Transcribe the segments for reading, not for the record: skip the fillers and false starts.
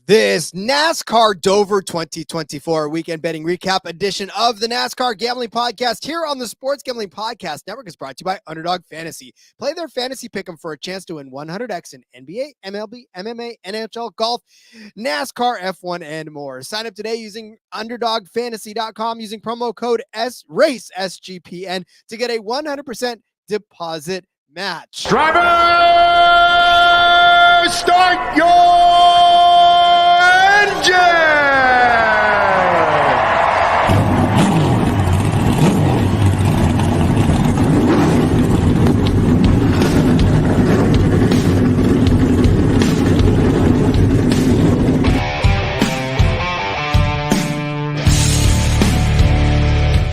This NASCAR Dover 2024 weekend betting recap edition of the NASCAR Gambling Podcast here on the Sports Gambling Podcast Network is brought to you by Underdog Fantasy. Play their fantasy pick'em for a chance to win 100x in NBA, MLB, MMA, NHL, golf, NASCAR, F1, and more. Sign up today using UnderdogFantasy.com using promo code SRACE, SGPN, to get a 100% deposit match. Driver, start your engine!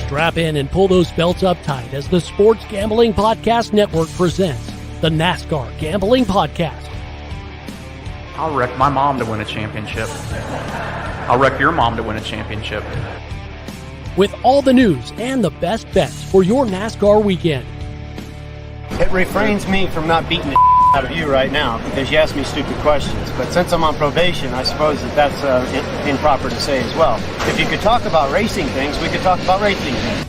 Strap in and pull those belts up tight as the Sports Gambling Podcast Network presents the NASCAR Gambling Podcast. I'll wreck my mom to win a championship. I'll wreck your mom to win a championship. With all the news and the best bets for your NASCAR weekend. It refrains me from not beating the out of you right now because you ask me stupid questions. But since I'm on probation, I suppose that's improper to say as well. If you could talk about racing things, we could talk about racing things.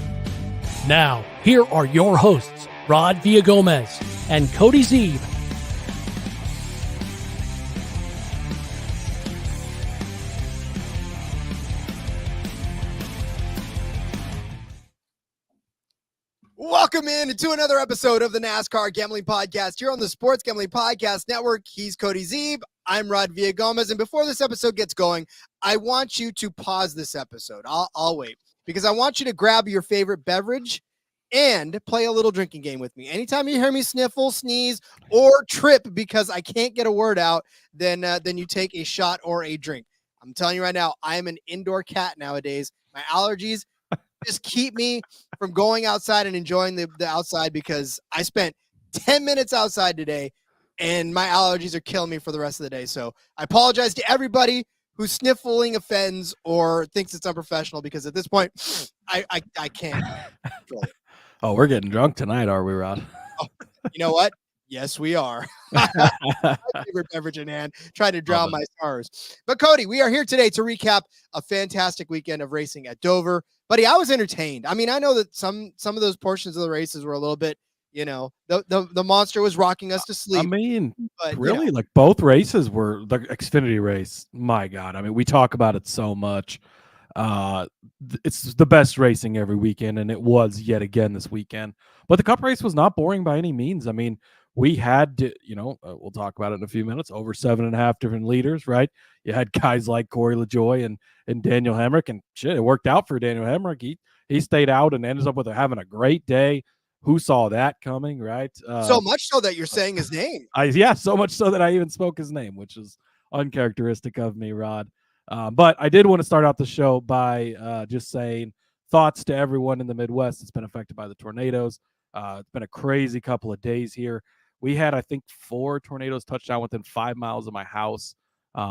Now, here are your hosts, Rod Villagomez and Cody Zeeb. Welcome in to another episode of the NASCAR Gambling Podcast here on the Sports Gambling Podcast Network. He's Cody Zeeb. I'm Rod Villagomez. And before this episode gets going, I want you to pause this episode. I'll wait because I want you to grab your favorite beverage and play a little drinking game with me. Anytime you hear me sniffle, sneeze, or trip because I can't get a word out, then you take a shot or a drink. I'm telling you right now, I am an indoor cat nowadays. My allergies just keep me from going outside and enjoying the outside because I spent 10 minutes outside today and my allergies are killing me for the rest of the day. So I apologize to everybody who's sniffling offends or thinks it's unprofessional because at this point I can't control it. Oh, we're getting drunk tonight, are we, Rod? Oh, you know what? Yes, we are. My favorite beverage in hand, trying to drown my sorrows. But Cody, we are here today to recap a fantastic weekend of racing at Dover. Buddy, I was entertained. I mean, I know that some of those portions of the races were a little bit, the monster was rocking us to sleep. I mean, but, really, like both races were the Xfinity race. My God, I mean, we talk about it so much. It's the best racing every weekend, and it was yet again this weekend. But the Cup race was not boring by any means. I mean, we had, we'll talk about it in a few minutes, over 7.5 different leaders, right? You had guys like Corey LaJoie and Daniel Hemrick, and shit, it worked out for Daniel Hemrick. He stayed out and ended up with having a great day. Who saw that coming, right? So much so that you're saying his name. So much so that I even spoke his name, which is uncharacteristic of me, Rod. But I did want to start out the show by just saying thoughts to everyone in the Midwest that's been affected by the tornadoes. It's been a crazy couple of days here. We had, I think, 4 tornadoes touch down within 5 miles of my house.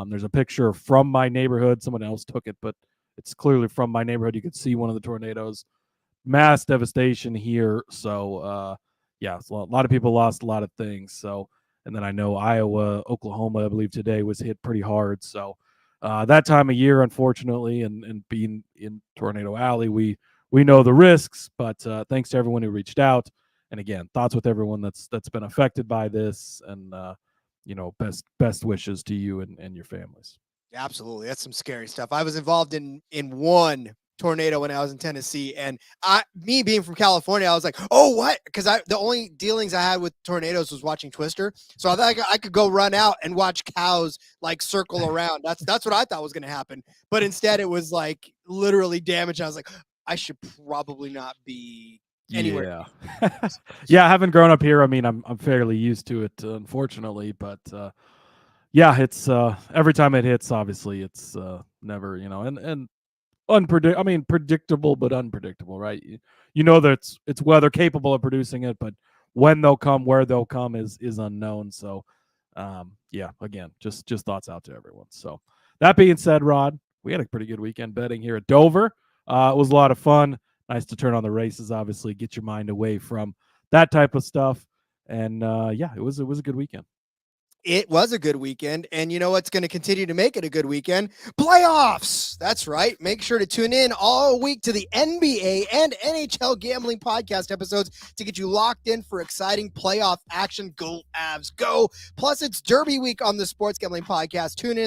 There's a picture from my neighborhood. Someone else took it, but it's clearly from my neighborhood. You could see one of the tornadoes. Mass devastation here. So, so a lot of people lost a lot of things. So, and then I know Iowa, Oklahoma, I believe today was hit pretty hard. So that time of year, unfortunately, and being in Tornado Alley, we know the risks, but thanks to everyone who reached out. And again, thoughts with everyone that's been affected by this, and best wishes to you and your families. Absolutely, that's some scary stuff. I was involved in one tornado when I was in Tennessee, and me being from California, I was like, oh, what? Because the only dealings I had with tornadoes was watching Twister, so I thought I could go run out and watch cows like circle around. That's what I thought was going to happen, but instead it was like literally damage. I was like, I should probably not be anywhere. Yeah, having grown up here, I mean, I'm fairly used to it, unfortunately, but it's every time it hits, obviously it's never, and predictable but unpredictable, right? You know that it's whether capable of producing it, but when they'll come, where they'll come is unknown. So again, just thoughts out to everyone. So that being said, Rod, we had a pretty good weekend betting here at Dover. It was a lot of fun. Nice to turn on the races, obviously, get your mind away from that type of stuff. And it was a good weekend. It was a good weekend, and you know what's going to continue to make it a good weekend? Playoffs! That's right. Make sure to tune in all week to the NBA and NHL Gambling Podcast episodes to get you locked in for exciting playoff action. Go Avs, go! Plus, it's Derby week on the Sports Gambling Podcast. Tune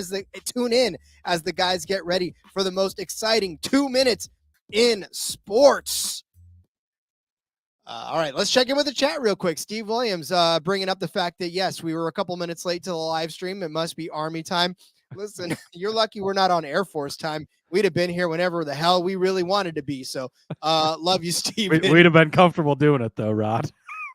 in as the guys get ready for the most exciting 2 minutes in sports. All right, let's check in with the chat real quick. Steve Williams bringing up the fact that, yes, we were a couple minutes late to the live stream. It must be Army time. Listen, you're lucky we're not on Air Force time. We'd have been here whenever the hell we really wanted to be. So love you, Steve. We'd have been comfortable doing it, though, Rod.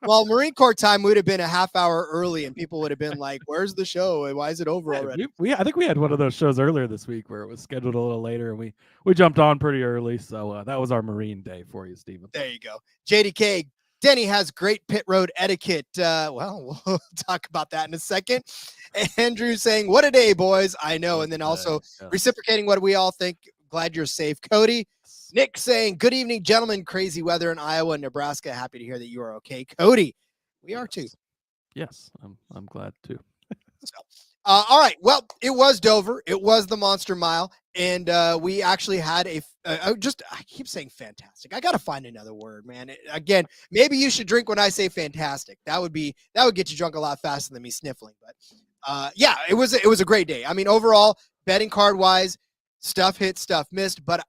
Well, Marine Corps time would have been a half hour early, and people would have been like, where's the show? Why is it over already? I think we had one of those shows earlier this week where it was scheduled a little later, and we jumped on pretty early. So that was our Marine day for you, Steven. There you go. JDK. Denny has great pit road etiquette. Well, we'll talk about that in a second. Andrew saying, what a day, boys. I know. And then also reciprocating what we all think. Glad you're safe, Cody. Nick saying, good evening, gentlemen. Crazy weather in Iowa and Nebraska. Happy to hear that you are okay. Cody, we are too. Yes, I'm glad too. All right. Well, it was Dover. It was the Monster Mile. And we actually had I keep saying fantastic. I got to find another word, man. Again, maybe you should drink when I say fantastic. That would get you drunk a lot faster than me sniffling. But yeah, it was a great day. I mean, overall, betting card wise, stuff hit, stuff missed. But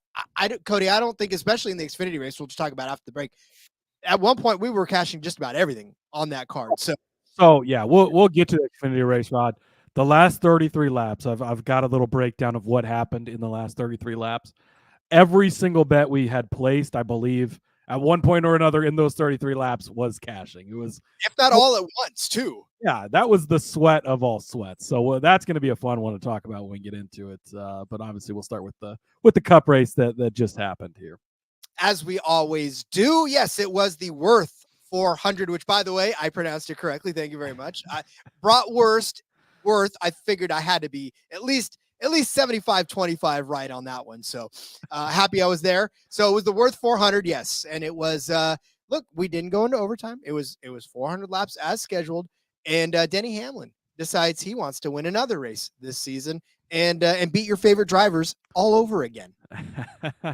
Cody, I don't think, especially in the Xfinity race, we'll just talk about after the break. At one point, we were cashing just about everything on that card. So yeah, we'll get to the Xfinity race, Rod. The last 33 laps, I've got a little breakdown of what happened in the last 33 laps. Every single bet we had placed, I believe, at one point or another in those 33 laps was cashing. It was, if not all at once, too. Yeah, that was the sweat of all sweats. So that's going to be a fun one to talk about when we get into it. But obviously, we'll start with the Cup race that just happened here. As we always do, yes, it was the Worth 400, which, by the way, I pronounced it correctly. Thank you very much. Bratwurst. I figured I had to be at least 75-25 right on that one. So happy I was there. So it was the Worth 400. Yes. And it was, look, we didn't go into overtime. It was 400 laps as scheduled. And Denny Hamlin decides he wants to win another race this season and beat your favorite drivers all over again.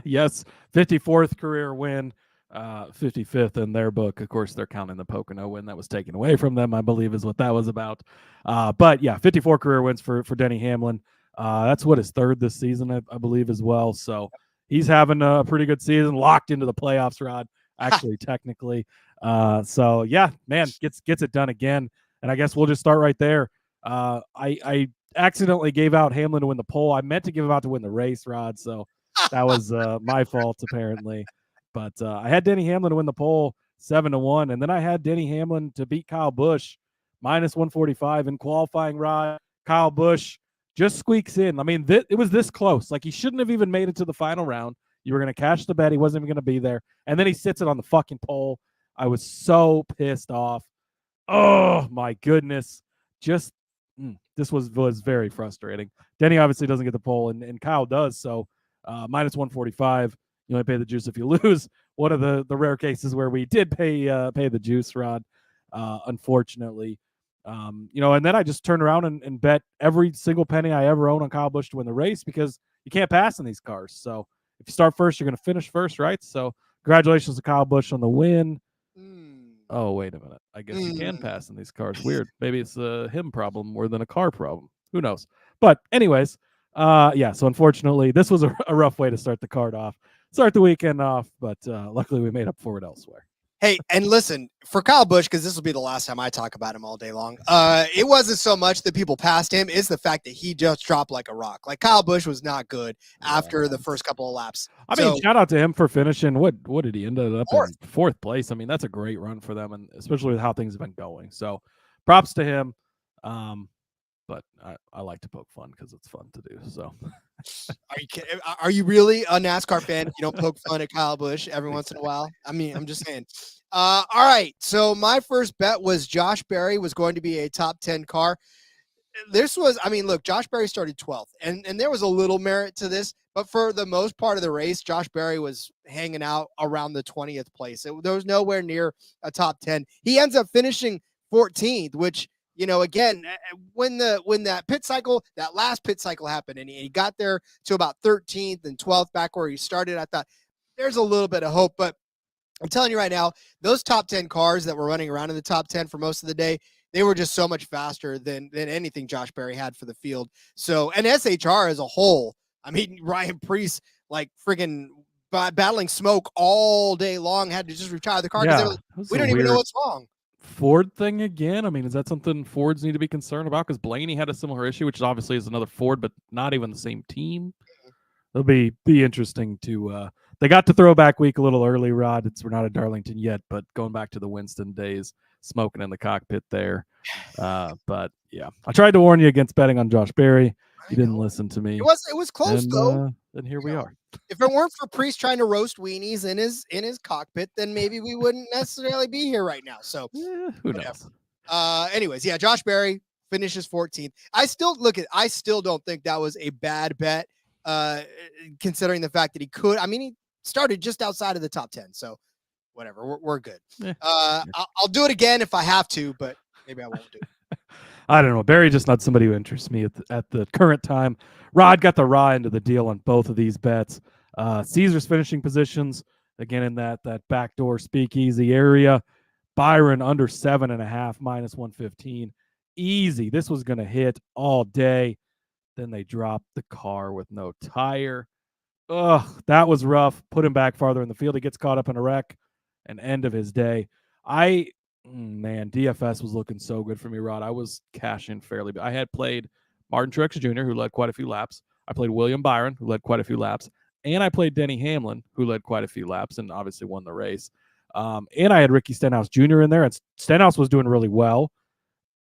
Yes. 54th career win. 55th in their book. Of course, they're counting the Pocono win that was taken away from them, I believe is what that was about. But yeah, 54 career wins for Denny Hamlin. That's what his third this season, I believe, as well. So he's having a pretty good season, locked into the playoffs, Rod, actually, technically. So yeah, man, gets it done again. And I guess we'll just start right there. I accidentally gave out Hamlin to win the pole. I meant to give him out to win the race, Rod. So that was my fault, apparently. But I had Denny Hamlin to win the pole 7-1, and then I had Denny Hamlin to beat Kyle Busch -145 in qualifying. Rod, Kyle Busch just squeaks in. I mean, it was this close. Like, he shouldn't have even made it to the final round. You were going to cash the bet. He wasn't even going to be there. And then he sits it on the fucking pole. I was so pissed off. Oh, my goodness. Just this was very frustrating. Denny obviously doesn't get the pole, and Kyle does. So -145. You only pay the juice if you lose. One of the rare cases where we did pay the juice, Rod, unfortunately. And then I just turned around and bet every single penny I ever own on Kyle Busch to win the race, because you can't pass in these cars. So if you start first, you're going to finish first, right? So congratulations to Kyle Busch on the win. Oh, wait a minute. I guess you can pass in these cars. Weird. Maybe it's a him problem more than a car problem. Who knows? But anyways, yeah, so unfortunately, this was a rough way to start the weekend off, but luckily we made up for it elsewhere. Hey, and listen, for Kyle Busch, because this will be the last time I talk about him all day long, it wasn't so much that people passed him, it's the fact that he just dropped like a rock. Like, Kyle Busch was not good after the first couple of laps. I mean, shout out to him for finishing. What did he end up in fourth place? I mean, that's a great run for them, and especially with how things have been going. So props to him. But I like to poke fun because it's fun to do. So, are you kidding? Are you really a NASCAR fan? You don't poke fun at Kyle Busch every once in a while? I mean, I'm just saying. All right. So my first bet was Josh Berry was going to be a top 10 car. Look, Josh Berry started 12th, and there was a little merit to this, but for the most part of the race, Josh Berry was hanging out around the 20th place. There was nowhere near a top 10. He ends up finishing 14th, which again, when that pit cycle, that last pit cycle happened, and he got there to about 13th and 12th back where he started, I thought there's a little bit of hope. But I'm telling you right now, those top 10 cars that were running around in the top 10 for most of the day, they were just so much faster than anything Josh Berry had for the field. So, and SHR as a whole, I mean, Ryan Preece, like friggin' battling smoke all day long, had to just retire the car because we don't even know what's wrong. Ford thing again. I mean, is that something Fords need to be concerned about? Because Blaney had a similar issue, which obviously is another Ford, but not even the same team. It'll be interesting to. They got to throwback week a little early, Rod. We're not at Darlington yet, but going back to the Winston days, smoking in the cockpit there. But yeah, I tried to warn you against betting on Josh Berry. You didn't listen to me. It was close though. And here we are. If it weren't for Priest trying to roast weenies in his cockpit, then maybe we wouldn't necessarily be here right now. So who knows? Anyways, yeah, Josh Berry finishes 14th. I still don't think that was a bad bet, considering the fact that he started just outside of the top 10. So whatever, we're good. I'll do it again if I have to, but maybe I won't do it. I don't know. Barry just not somebody who interests me at the current time. Rod got the raw end of the deal on both of these bets. Caesar's finishing positions, again, in that backdoor speakeasy area. Byron under 7.5, minus 115. Easy. This was going to hit all day. Then they dropped the car with no tire. Ugh, that was rough. Put him back farther in the field. He gets caught up in a wreck. An end of his day. DFS was looking so good for me, Rod. I was cashing fairly. I had played Martin Truex Jr., who led quite a few laps. I played William Byron, who led quite a few laps. And I played Denny Hamlin, who led quite a few laps and obviously won the race. And I had Ricky Stenhouse Jr. in there, and Stenhouse was doing really well.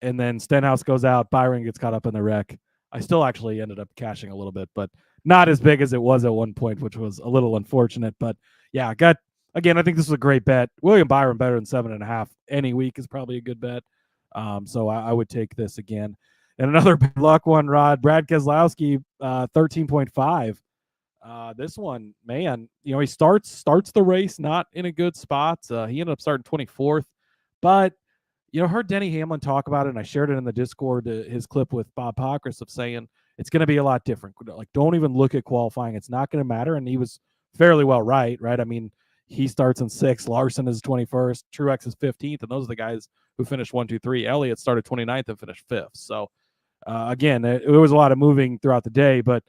And then Stenhouse goes out. Byron gets caught up in the wreck. I still actually ended up cashing a little bit, but not as big as it was at one point, which was a little unfortunate. But yeah, again, I think this was a great bet. William Byron better than 7.5 any week is probably a good bet. So I would take this again. And another bad luck one, Rod. Brad Keselowski, 13.5. This one, man, he starts the race not in a good spot. He ended up starting 24th, but heard Denny Hamlin talk about it, and I shared it in the Discord, his clip with Bob Pockrass of saying it's going to be a lot different. Like, don't even look at qualifying; it's not going to matter. And he was fairly well right. I mean, he starts in 6th. Larson is 21st. Truex is 15th, and those are the guys who finished 1, 2, 3. Elliott started 29th and finished 5th. So again, it was a lot of moving throughout the day, but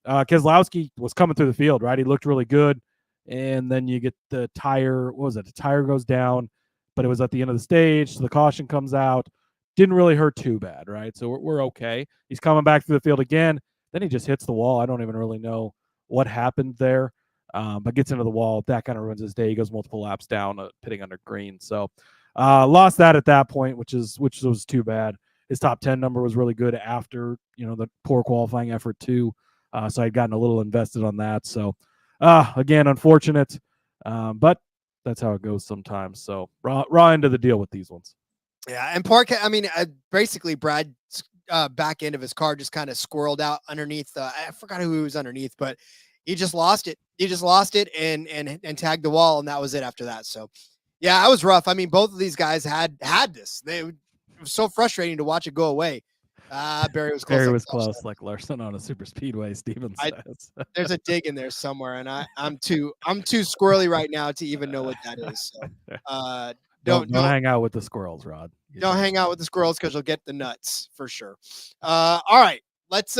Keselowski was coming through the field, right? He looked really good. And then you get the tire. What was it? The tire goes down, but it was at the end of the stage. So the caution comes out. Didn't really hurt too bad, right? So we're okay. He's coming back through the field again. Then he just hits the wall. I don't even really know what happened there, but gets into the wall. That kind of ruins his day. He goes multiple laps down, pitting under green. So lost that at that point, which was too bad. His top 10 number was really good after, the poor qualifying effort too. So I'd gotten a little invested on that. So again, unfortunate, but that's how it goes sometimes. So raw end of the deal with these ones. Yeah, and basically Brad's back end of his car just kind of squirreled out underneath. I forgot who he was underneath, but he just lost it. He just lost it and tagged the wall, and that was it after that. So, yeah, that was rough. I mean, both of these guys had this. It was so frustrating to watch it go away. Barry was close. Barry was close, like Larson on a super speedway. Steven says there's a dig in there somewhere, and I'm too squirrely right now to even know what that is. So, don't hang out with the squirrels, Rod. Don't hang out with the squirrels because you'll get the nuts for sure. All right, let's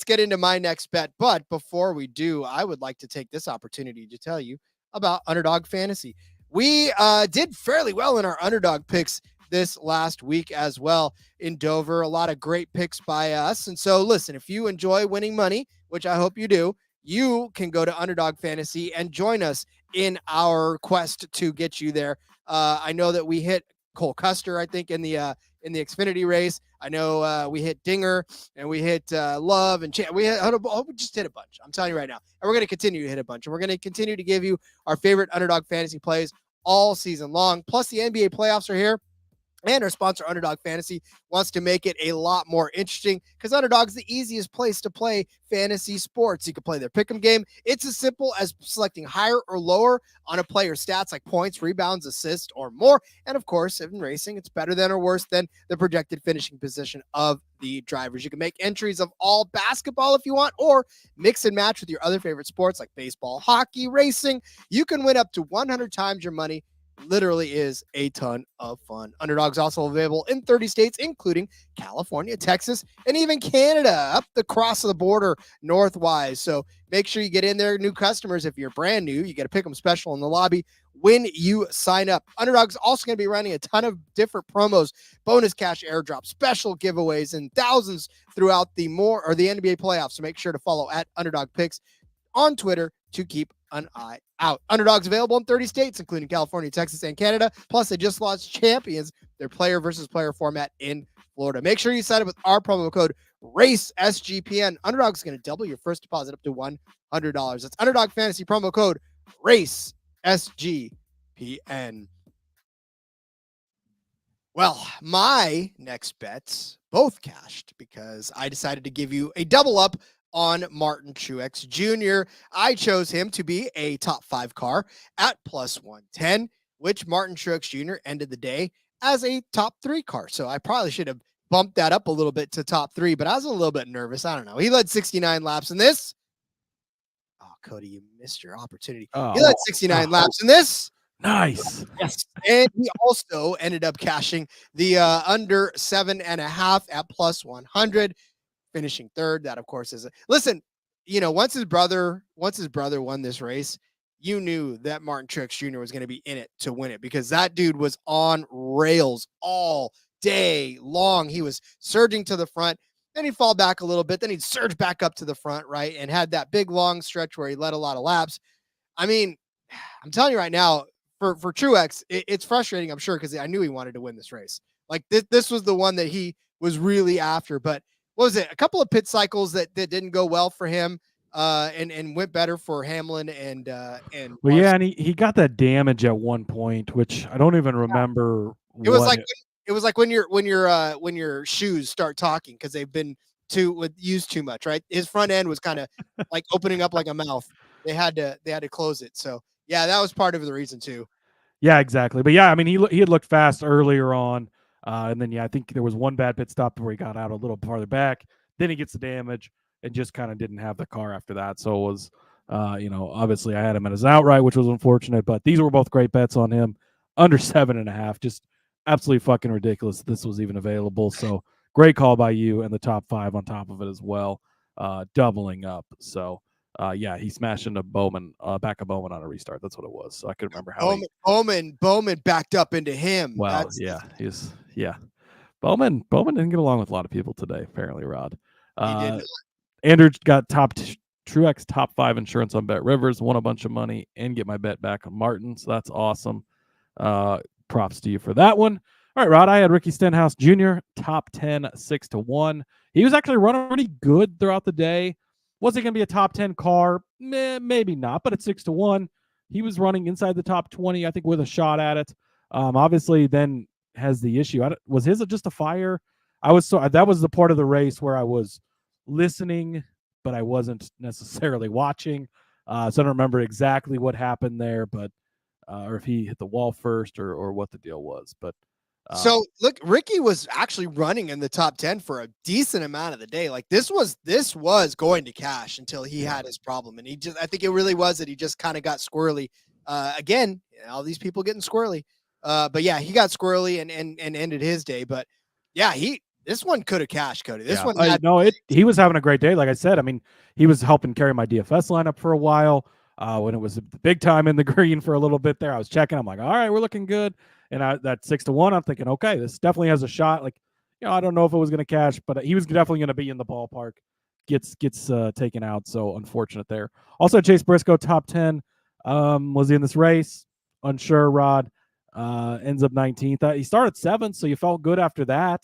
get into my next bet. But before we do, I would like to take this opportunity to tell you about Underdog Fantasy. We did fairly well in our underdog picks this last week as well in Dover. A lot of great picks by us. And so listen, if you enjoy winning money, which I hope you do, you can go to Underdog Fantasy and join us in our quest to get you there. I know that we hit Cole Custer, I think, in the Xfinity race. I know we hit Dinger and we hit Love and we just hit a bunch. I'm telling you right now. And we're going to continue to hit a bunch. And we're going to continue to give you our favorite Underdog Fantasy plays all season long. Plus the NBA playoffs are here. And our sponsor, Underdog Fantasy, wants to make it a lot more interesting because Underdog's the easiest place to play fantasy sports. You can play their pick'em game. It's as simple as selecting higher or lower on a player's stats like points, rebounds, assists, or more. And of course, in racing, it's better than or worse than the projected finishing position of the drivers. You can make entries of all basketball if you want, or mix and match with your other favorite sports like baseball, hockey, racing. You can win up to 100 times your money. Literally is a ton of fun. Underdog's also available in 30 states, including California, Texas, and even Canada, up the cross of the border northwise. So make sure you get in there. New customers, if you're brand new, you get to pick them special in the lobby when you sign up. Underdog's also going to be running a ton of different promos, bonus cash airdrops, special giveaways, and thousands throughout the NBA playoffs. So make sure to follow at Underdog Picks on Twitter to keep an eye out. Underdog's available in 30 states, including California, Texas, and Canada. Plus, they just launched Champions, their player versus player format in Florida. Make sure you sign up with our promo code RACESGPN. Underdog's going to double your first deposit up to $100. That's Underdog Fantasy promo code RACESGPN. Well, my next bets both cashed because I decided to give you a double up on Martin Truex Jr. I chose him to be a top 5 car at plus 110, which Martin Truex Jr. ended the day as a top 3 car. So I probably should have bumped that up a little bit to top 3, but I was a little bit nervous. I don't know. He led 69 laps in this. Oh, Cody, you missed your opportunity. He led 69 laps in this. Nice. Yes. And he also ended up cashing the under 7.5 at plus 100. Finishing third. That, of course, is listen, once his brother won this race, you knew that Martin Truex Jr. was going to be in it to win it because that dude was on rails all day long. He was surging to the front, then he'd fall back a little bit, then he'd surge back up to the front, right? And had that big long stretch where he led a lot of laps. I mean, I'm telling you right now, for Truex, it's frustrating, I'm sure, because I knew he wanted to win this race. Like this was the one that he was really after, but what was it? A couple of pit cycles that didn't go well for him, and went better for Hamlin and well, yeah, and he got that damage at one point, which I don't even remember. It was like when your shoes start talking because they've been used too much, right? His front end was kind of like opening up like a mouth. They had to close it. So yeah, that was part of the reason too. Yeah, exactly. But yeah, I mean, he had looked fast earlier on. And then, yeah, I think there was one bad pit stop where he got out a little farther back. Then he gets the damage and just kind of didn't have the car after that. So it was, obviously I had him as an outright, which was unfortunate. But these were both great bets on him. Under 7.5, just absolutely fucking ridiculous this was even available. So great call by you, and the top 5 on top of it as well, doubling up. So, yeah, he smashed into Bowman, back of Bowman on a restart. That's what it was. So I couldn't remember how Bowman backed up into him. Well, Bowman didn't get along with a lot of people today, apparently, Rod. He did. Andrew got Truex top 5 insurance on Bet Rivers, won a bunch of money, and get my bet back on Martin. So that's awesome. Props to you for that one. All right, Rod, I had Ricky Stenhouse Jr. top 10, 6-1. He was actually running pretty good throughout the day. Was it going to be a top 10 car? Maybe not, but at 6-1, he was running inside the top 20, I think, with a shot at it. Obviously, then has the issue. Was his just a fire? That was the part of the race where I was listening, but I wasn't necessarily watching. So I don't remember exactly what happened there, but or if he hit the wall first or what the deal was. But so look, Ricky was actually running in the top 10 for a decent amount of the day. Like this was going to cash until he had his problem. And I think it really was that he just kind of got squirrely. Again, all these people getting squirrely. But yeah, he got squirrely and ended his day. But yeah, this one could have cashed, Cody. He was having a great day. Like I said, I mean, he was helping carry my DFS lineup for a while. When it was the big time in the green for a little bit there, I was checking. I'm like, all right, we're looking good. And that 6-1, I'm thinking, okay, this definitely has a shot. Like, I don't know if it was going to cash, but he was definitely going to be in the ballpark. Gets taken out. So unfortunate there. Also, Chase Briscoe, top 10. Was he in this race? Unsure, Rod. Ends up 19th. He started 7th, so you felt good after that.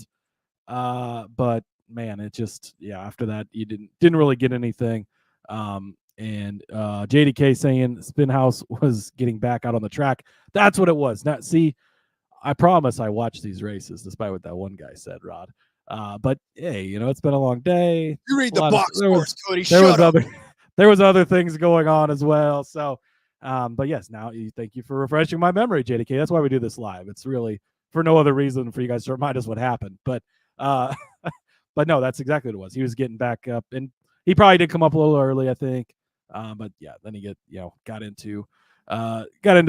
But man, it just, after that, you didn't really get anything. And JDK saying Spinhouse was getting back out on the track. That's what it was. Now, see, I promise I watch these races, despite what that one guy said, Rod. But hey, it's been a long day. You read A the lot box scores, Cody. there was Shut up. there was other things going on as well. So, but yes, now thank you for refreshing my memory, JDK. That's why we do this live. It's really for no other reason for you guys to remind us what happened. But but no, that's exactly what it was. He was getting back up, and he probably did come up a little early, I think. But yeah, then he got into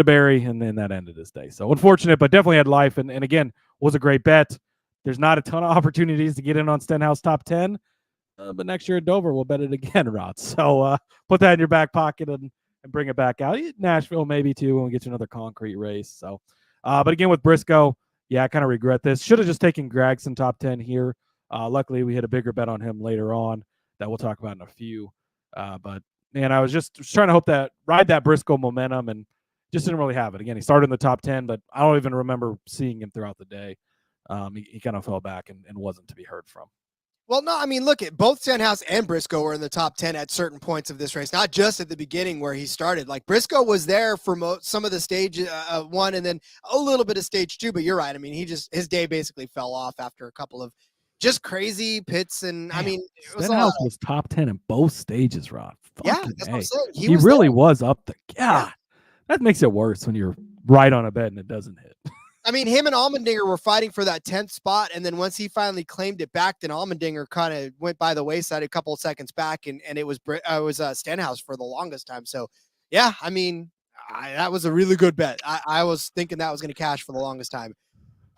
Barry, and then that ended his day. So unfortunate, but definitely had life, and again, was a great bet. There's not a ton of opportunities to get in on Stenhouse top 10, but next year at Dover, we'll bet it again, Rod. So put that in your back pocket and bring it back out. Nashville maybe too when we get to another concrete race. So, but again with Briscoe, yeah, I kind of regret this. Should have just taken Gragson top 10 here. Luckily, we hit a bigger bet on him later on that we'll talk about in a few. But man, I was just trying to hope that ride that Briscoe momentum, and just didn't really have it. Again, he started in the top 10, but I don't even remember seeing him throughout the day. He kind of fell back and wasn't to be heard from. Well, no, I mean, look at both Stenhouse and Briscoe were in the top 10 at certain points of this race, not just at the beginning where he started. Like Briscoe was there for some of the stage one and then a little bit of stage two, but you're right. I mean, his day basically fell off after a couple of just crazy pits. And I mean, Stenhouse was top 10 in both stages, Rob. Yeah, that's what I'm saying. He really was up there. Yeah, that makes it worse when you're right on a bet and it doesn't hit. I mean, him and Allmendinger were fighting for that 10th spot, and then once he finally claimed it back, then Allmendinger kind of went by the wayside a couple of seconds back, and it was Stenhouse for the longest time. So, yeah, I mean, that was a really good bet. I was thinking that was going to cash for the longest time.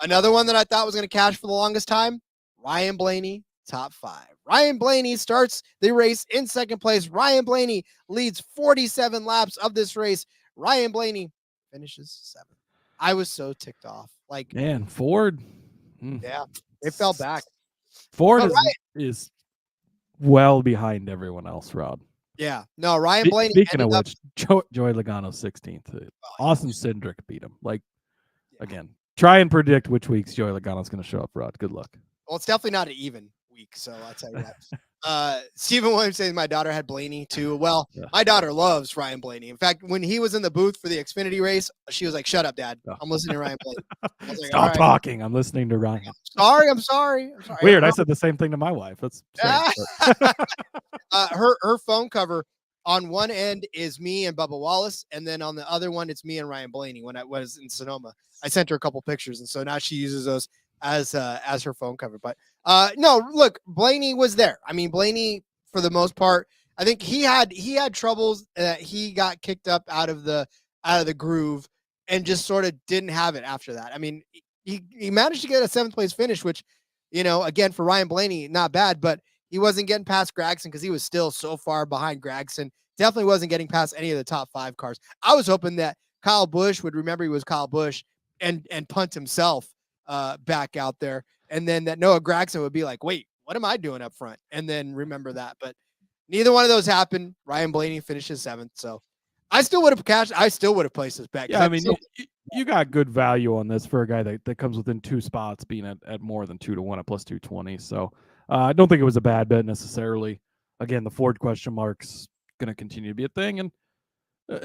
Another one that I thought was going to cash for the longest time, Ryan Blaney, top 5. Ryan Blaney starts the race in second place. Ryan Blaney leads 47 laps of this race. Ryan Blaney finishes 7th. I was so ticked off. Like, man, Ford. Yeah, they fell back. Ford is well behind everyone else, Rod. Yeah. No, Ryan Blaney. Speaking of which, Joey Logano 16th. Austin Cindric beat him. Like, again, try and predict which weeks Joey Logano's going to show up, Rod. Good luck. Well, it's definitely not an even week, so I'll tell you that. Stephen Williams says my daughter had Blaney too. Well, my daughter loves Ryan Blaney. In fact, when he was in the booth for the Xfinity race, she was like, "Shut up, Dad. I'm listening to Ryan Blaney." I was like, Stop talking. I'm listening to Ryan. I'm sorry. Weird. I said the same thing to my wife. That's strange, her phone cover on one end is me and Bubba Wallace, and then on the other one it's me and Ryan Blaney. When I was in Sonoma, I sent her a couple pictures, and so now she uses those as her phone cover. But no, look, Blaney was there. I mean, Blaney, for the most part, I think he had troubles. He got kicked up out of the groove and just sort of didn't have it after that. I mean, he managed to get a 7th place finish, which, again, for Ryan Blaney, not bad, but he wasn't getting past Gragson because he was still so far behind Gragson. Definitely wasn't getting past any of the top 5 cars. I was hoping that Kyle Busch would remember he was Kyle Busch and punt himself back out there, and then that Noah Gragson would be like, wait, what am I doing up front? And then remember that. But neither one of those happened. Ryan Blaney finishes 7th. So I still would have cashed. I still would have placed this bet. Yeah, I mean, you got good value on this for a guy that comes within 2 spots, being at more than 2-1 at plus 220. So I don't think it was a bad bet necessarily. Again, the Ford question mark's going to continue to be a thing, and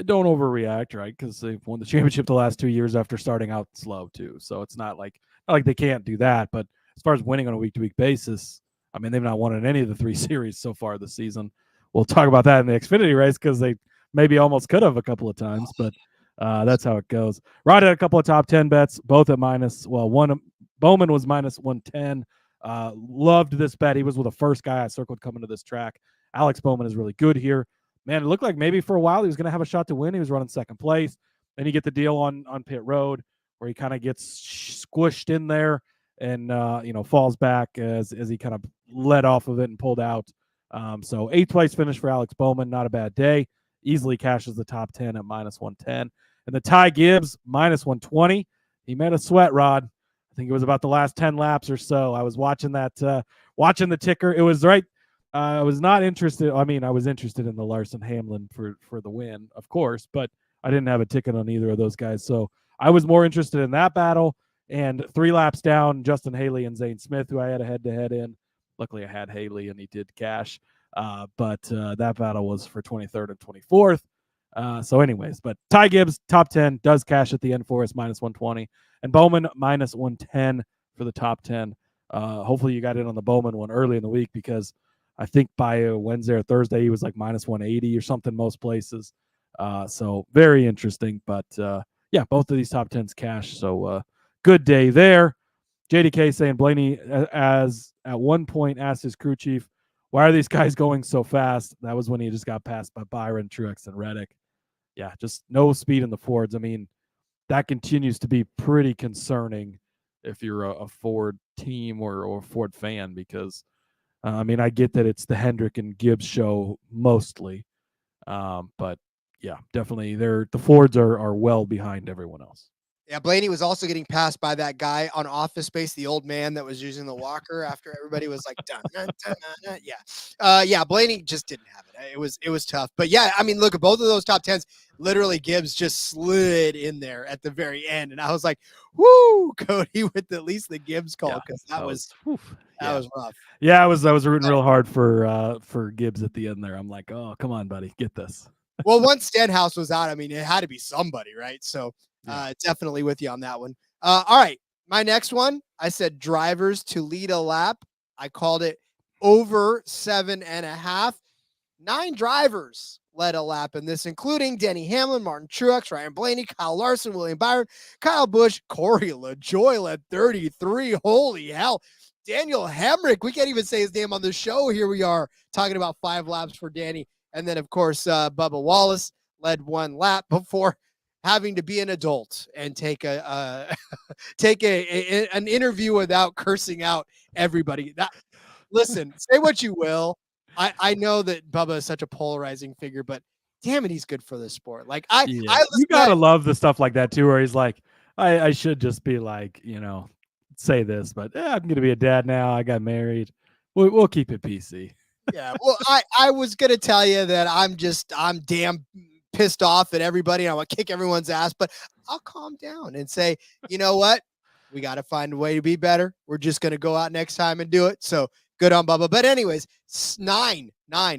don't overreact, right? Because they've won the championship the last 2 years after starting out slow too. So it's not like they can't do that. But as far as winning on a week-to-week basis, I mean, they've not won in any of the 3 series so far this season. We'll talk about that in the Xfinity race because they maybe almost could have a couple of times, but that's how it goes. Rod had a couple of top 10 bets, both at one. Bowman was minus 110. Loved this bet. He was with the first guy I circled coming to this track. Alex Bowman is really good here. Man, it looked like maybe for a while he was going to have a shot to win. He was running second place. Then you get the deal on pit road where he kind of gets squished in there and falls back as he kind of led off of it and pulled out. So 8th place finish for Alex Bowman, not a bad day. Easily cashes the top 10 at minus 110. And the Ty Gibbs minus 120. He made a sweat, Rod. I think it was about the last 10 laps or so. I was watching that, watching the ticker. It was right. I was not interested. I mean, I was interested in the Larson Hamlin for the win, of course, but I didn't have a ticket on either of those guys. So I was more interested in that battle. And 3 laps down, Justin Haley and Zane Smith, who I had a head-to-head in. Luckily, I had Haley, and he did cash. But that battle was for 23rd and 24th. So anyways, but Ty Gibbs, top 10, does cash at the end for us, -120. And Bowman, -110 for the top 10. Hopefully you got in on the Bowman one early in the week, because I think by Wednesday or Thursday, he was like -180 or something most places. So very interesting. But yeah, both of these top 10s cash. So good day there. JDK saying Blaney, as at one point asked his crew chief, why are these guys going so fast? That was when he just got passed by Byron, Truex, and Reddick. Yeah, just no speed in the Fords. I mean, that continues to be pretty concerning if you're a Ford team or a Ford fan, because, I mean, I get that it's the Hendrick and Gibbs show mostly. But, yeah, definitely the Fords are well behind everyone else. Yeah, Blaney was also getting passed by that guy on Office Space, the old man that was using the walker after everybody was like, dun, dun, dun, dun, yeah. Yeah, Blaney just didn't have it. It was tough. But yeah, I mean, look at both of those top 10s. Literally, Gibbs just slid in there at the very end. And I was like, whoo, Cody with at least the Gibbs call, because that was rough. Yeah, I was rooting real hard for Gibbs at the end there. I'm like, oh, come on, buddy, get this. Well, once Stenhouse was out, I mean, it had to be somebody, right? So definitely with you on that one. All right. My next one, I said drivers to lead a lap. I called it over 7.5. 9 drivers led a lap in this, including Denny Hamlin, Martin Truex, Ryan Blaney, Kyle Larson, William Byron, Kyle Busch, Corey LaJoie led 33. Holy hell. Daniel Hemrick, we can't even say his name on the show. Here we are talking about 5 laps for Danny. And then, of course, Bubba Wallace led 1 lap before having to be an adult and take an interview without cursing out everybody. Listen, say what you will. I know that Bubba is such a polarizing figure, but damn it, he's good for this sport. Like you gotta love the stuff like that too, where he's like, I should just be like, say this, but I'm gonna be a dad now. I got married. We'll keep it PC. Yeah. Well, I was gonna tell you that I'm damn pissed off at everybody. I want to kick everyone's ass, but I'll calm down and say, you know what? We got to find a way to be better. We're just going to go out next time and do it. So good on Bubba. But anyways, 9,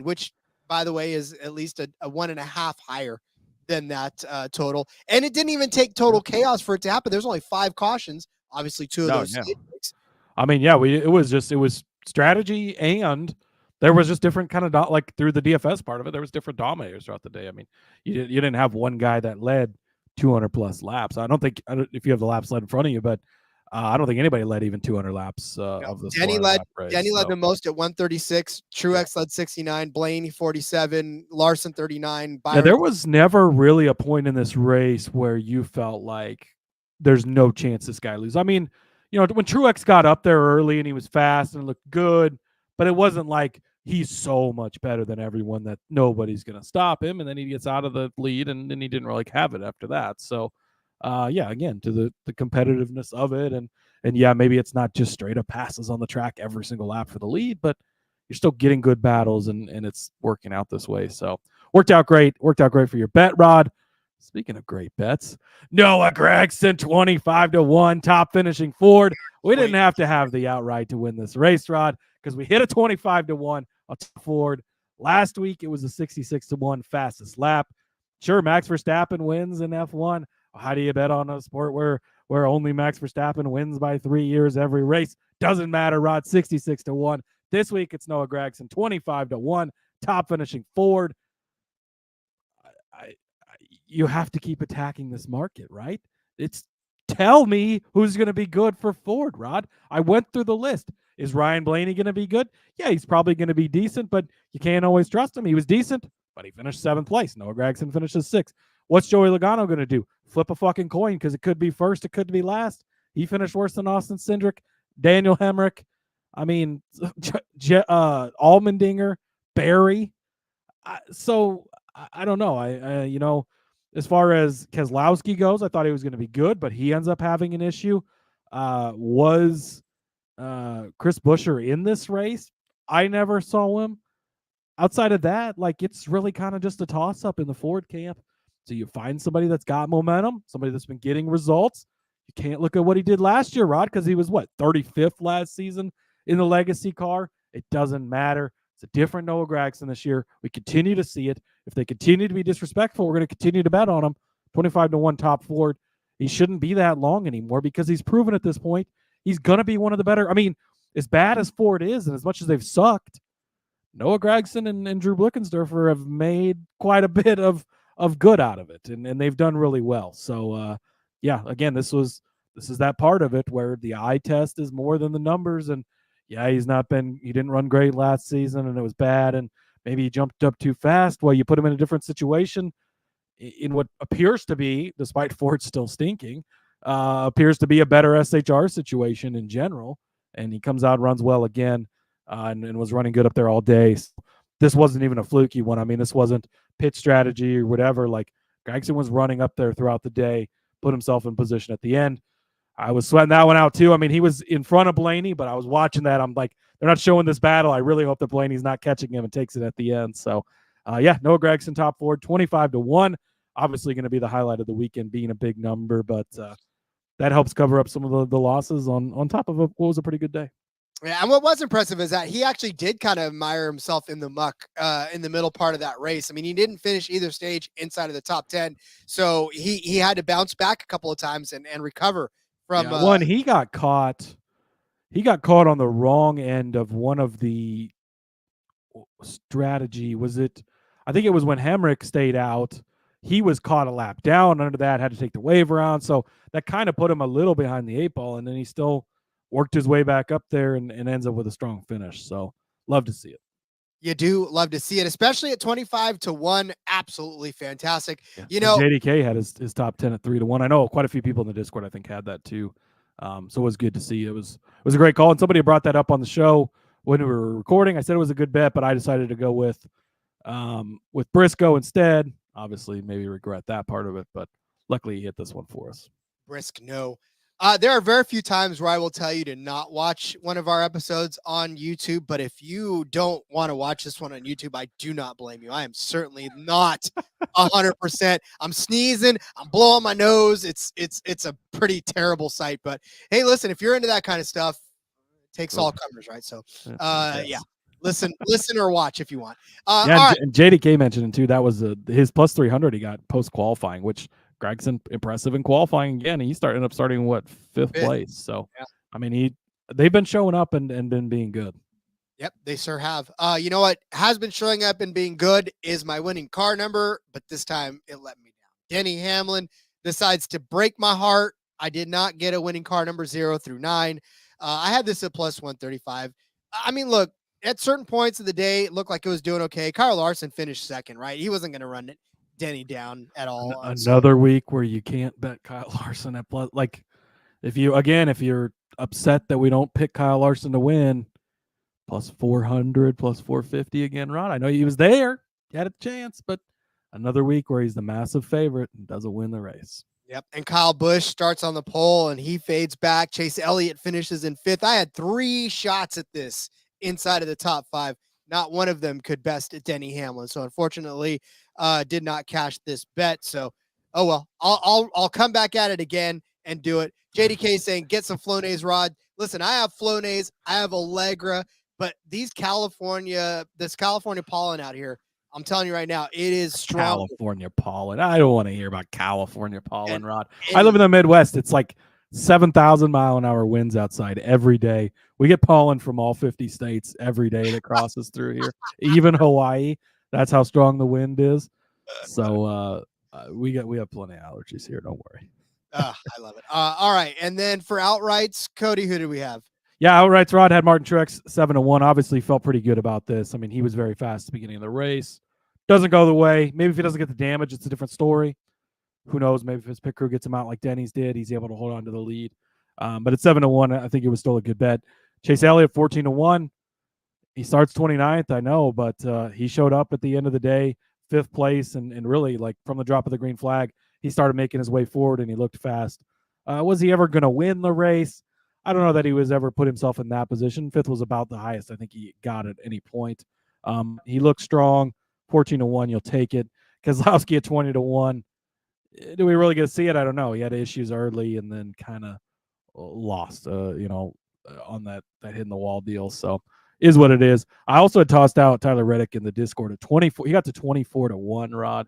which by the way is at least a 1.5 higher than that total. And it didn't even take total chaos for it to happen. There's only 5 cautions. Obviously 2 of those. Yeah. I mean, yeah, it was strategy, and there was just different kind of like through the DFS part of it. There was different dominators throughout the day. I mean, you didn't have one guy that led 200 plus laps. I don't if you have the laps led in front of you, but I don't think anybody led even 200 laps of the Denny led the most at 136. Truex led 69. Blaney 47. Larson 39. Byron. Yeah, there was never really a point in this race where you felt like there's no chance this guy loses. I mean, when Truex got up there early and he was fast and looked good, but it wasn't like he's so much better than everyone that nobody's going to stop him. And then he gets out of the lead, and then he didn't really have it after that. So, yeah, again, to the competitiveness of it. And yeah, maybe it's not just straight up passes on the track every single lap for the lead, but you're still getting good battles, and it's working out this way. So worked out great for your bet, Rod. Speaking of great bets, Noah Gragson, 25-1, top finishing Ford. We didn't have to have the outright to win this race, Rod, because we hit a 25-1 on Ford. Last week, it was a 66-1 fastest lap. Sure, Max Verstappen wins in F1. How do you bet on a sport where only Max Verstappen wins by 3 years every race? Doesn't matter, Rod, 66-1. This week, it's Noah Gragson, 25-1, top finishing Ford. You have to keep attacking this market, right? Tell me who's going to be good for Ford, Rod. I went through the list. Is Ryan Blaney going to be good? Yeah, he's probably going to be decent, but you can't always trust him. He was decent, but he finished 7th place. Noah Gragson finishes 6th. What's Joey Logano going to do? Flip a fucking coin, because it could be first, it could be last. He finished worse than Austin Cindric, Daniel Hemrick. I mean, Allmendinger, Barry. So I don't know. As far as Keselowski goes, I thought he was going to be good, but he ends up having an issue. Was Chris Buescher in this race? I never saw him. Outside of that, it's really kind of just a toss-up in the Ford camp. So you find somebody that's got momentum, somebody that's been getting results. You can't look at what he did last year, Rod, because he was, 35th last season in the legacy car? It doesn't matter. It's a different Noah Gragson this year. We continue to see it. If they continue to be disrespectful, we're going to continue to bet on them. 25-1 top Ford. He shouldn't be that long anymore because he's proven at this point he's going to be one of the better. I mean, as bad as Ford is and as much as they've sucked, Noah Gragson and Drew Blickensderfer have made quite a bit of good out of it, and they've done really well. So, yeah, again, this is that part of it where the eye test is more than the numbers. And, yeah, he didn't run great last season, and it was bad, and maybe he jumped up too fast. Well, you put him in a different situation in what appears to be, despite Ford still stinking, appears to be a better SHR situation in general, and he comes out and runs well again. And was running good up there all day. So this wasn't even a fluky one. I mean, this wasn't pitch strategy or whatever. Like, Gragson was running up there throughout the day, put himself in position at the end. I was sweating that one out too. I mean, he was in front of Blaney, but I was watching that. I'm like, they're not showing this battle. I really hope that Blaney's not catching him and takes it at the end. So, yeah, Noah Gragson top Ford, 25-1. Obviously going to be the highlight of the weekend, being a big number, but that helps cover up some of the losses on top of what was a pretty good day. Yeah, and what was impressive is that he actually did kind of admire himself in the muck in the middle part of that race. I mean, he didn't finish either stage inside of the top 10, so he had to bounce back a couple of times and recover from one. He got caught on the wrong end of one of the strategy. Was it? I think it was when Hemrick stayed out. He was caught a lap down under that, had to take the wave around, so that kind of put him a little behind the 8 ball, and then he still worked his way back up there and ends up with a strong finish. So love to see it. You do love to see it, especially at 25-1. Absolutely fantastic. Yeah. You know, and JDK had his top 10 at 3-1. I know quite a few people in the Discord, I think, had that too. So it was good to see. It was a great call. And somebody brought that up on the show when we were recording. I said it was a good bet, but I decided to go with Briscoe instead. Obviously, maybe regret that part of it, but luckily he hit this one for us. Brisk, no. There are very few times where I will tell you to not watch one of our episodes on YouTube, but if you don't want to watch this one on YouTube, I do not blame you. I am certainly not 100%. I'm sneezing, I'm blowing my nose. It's a pretty terrible sight, but hey, listen, if you're into that kind of stuff, it takes all comers, right? So, yeah. Listen or watch if you want. And JDK mentioned too, that was his plus 300 he got post qualifying, which Gragson impressive in qualifying again. He ended up starting fifth place. So, yeah. I mean, they've been showing up and been being good. Yep, they sure have. You know what has been showing up and being good is my winning car number, but this time it let me down. Denny Hamlin decides to break my heart. I did not get a winning car number 0 through 9. I had this at plus 135. I mean, look, at certain points of the day, it looked like it was doing okay. Kyle Larson finished second, right? He wasn't going to run Denny down at all. Another week where you can't bet Kyle Larson at plus. Like, if you're upset that we don't pick Kyle Larson to win, plus 400, plus 450 again, Ron. I know he was there. He had a chance, but another week where he's the massive favorite and doesn't win the race. Yep. And Kyle Busch starts on the pole and he fades back. Chase Elliott finishes in 5th. I had 3 shots at this inside of the top 5. Not one of them could best Denny Hamlin. So unfortunately, did not cash this bet. So, oh well, I'll come back at it again and do it. JDK saying get some Flonase, Rod. Listen, I have Flonase, I have Allegra, but this California pollen out here, I'm telling you right now, it is strong. California pollen. I don't want to hear about California pollen, Rod. I live in the Midwest. It's like 7,000 mile an hour winds outside every day. We get pollen from all 50 states every day that crosses through here, even Hawaii. That's how strong the wind is. So we have plenty of allergies here. Don't worry. I love it. All right. And then for outrights, Cody, who did we have? Yeah, outrights, Rod had Martin Truex 7-1. Obviously felt pretty good about this. I mean, he was very fast at the beginning of the race. Doesn't go the way. Maybe if he doesn't get the damage, it's a different story. Who knows? Maybe if his pit crew gets him out like Denny's did, he's able to hold on to the lead. But at 7-1, I think it was still a good bet. Chase Elliott 14-1. He starts 29th, I know, but he showed up at the end of the day, 5th place, and really, like, from the drop of the green flag, he started making his way forward, and he looked fast. Was he ever going to win the race? I don't know that he was ever put himself in that position. 5th was about the highest I think he got at any point. He looked strong. 14-1, you'll take it. Keselowski at 20-1. Do we really get to see it? I don't know. He had issues early and then kind of lost, on that hit in the wall deal. So, is what it is. I also had tossed out Tyler Reddick in the Discord at 24. He got to 24-1, Rod.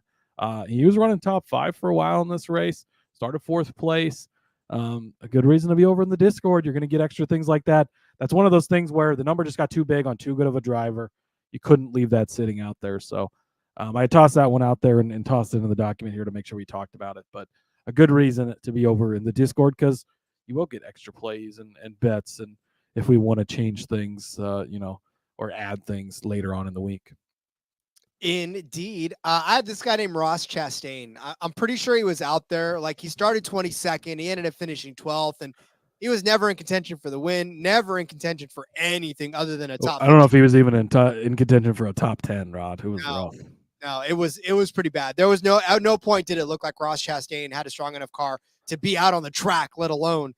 He was running top 5 for a while in this race. Started 4th place. A good reason to be over in the Discord. You're going to get extra things like that. That's one of those things where the number just got too big on too good of a driver. You couldn't leave that sitting out there. So I tossed that one out there and tossed it in the document here to make sure we talked about it. But a good reason to be over in the Discord, because you will get extra plays and bets, and if we want to change things, or add things later on in the week. Indeed. I had this guy named Ross Chastain. I'm pretty sure he was out there. Like, he started 22nd. He ended up finishing 12th, and he was never in contention for the win, never in contention for anything other than a top. I don't know if he was even in contention for a top 10, Rod. Who was rough. No, it was pretty bad. There was at no point did it look like Ross Chastain had a strong enough car to be out on the track, let alone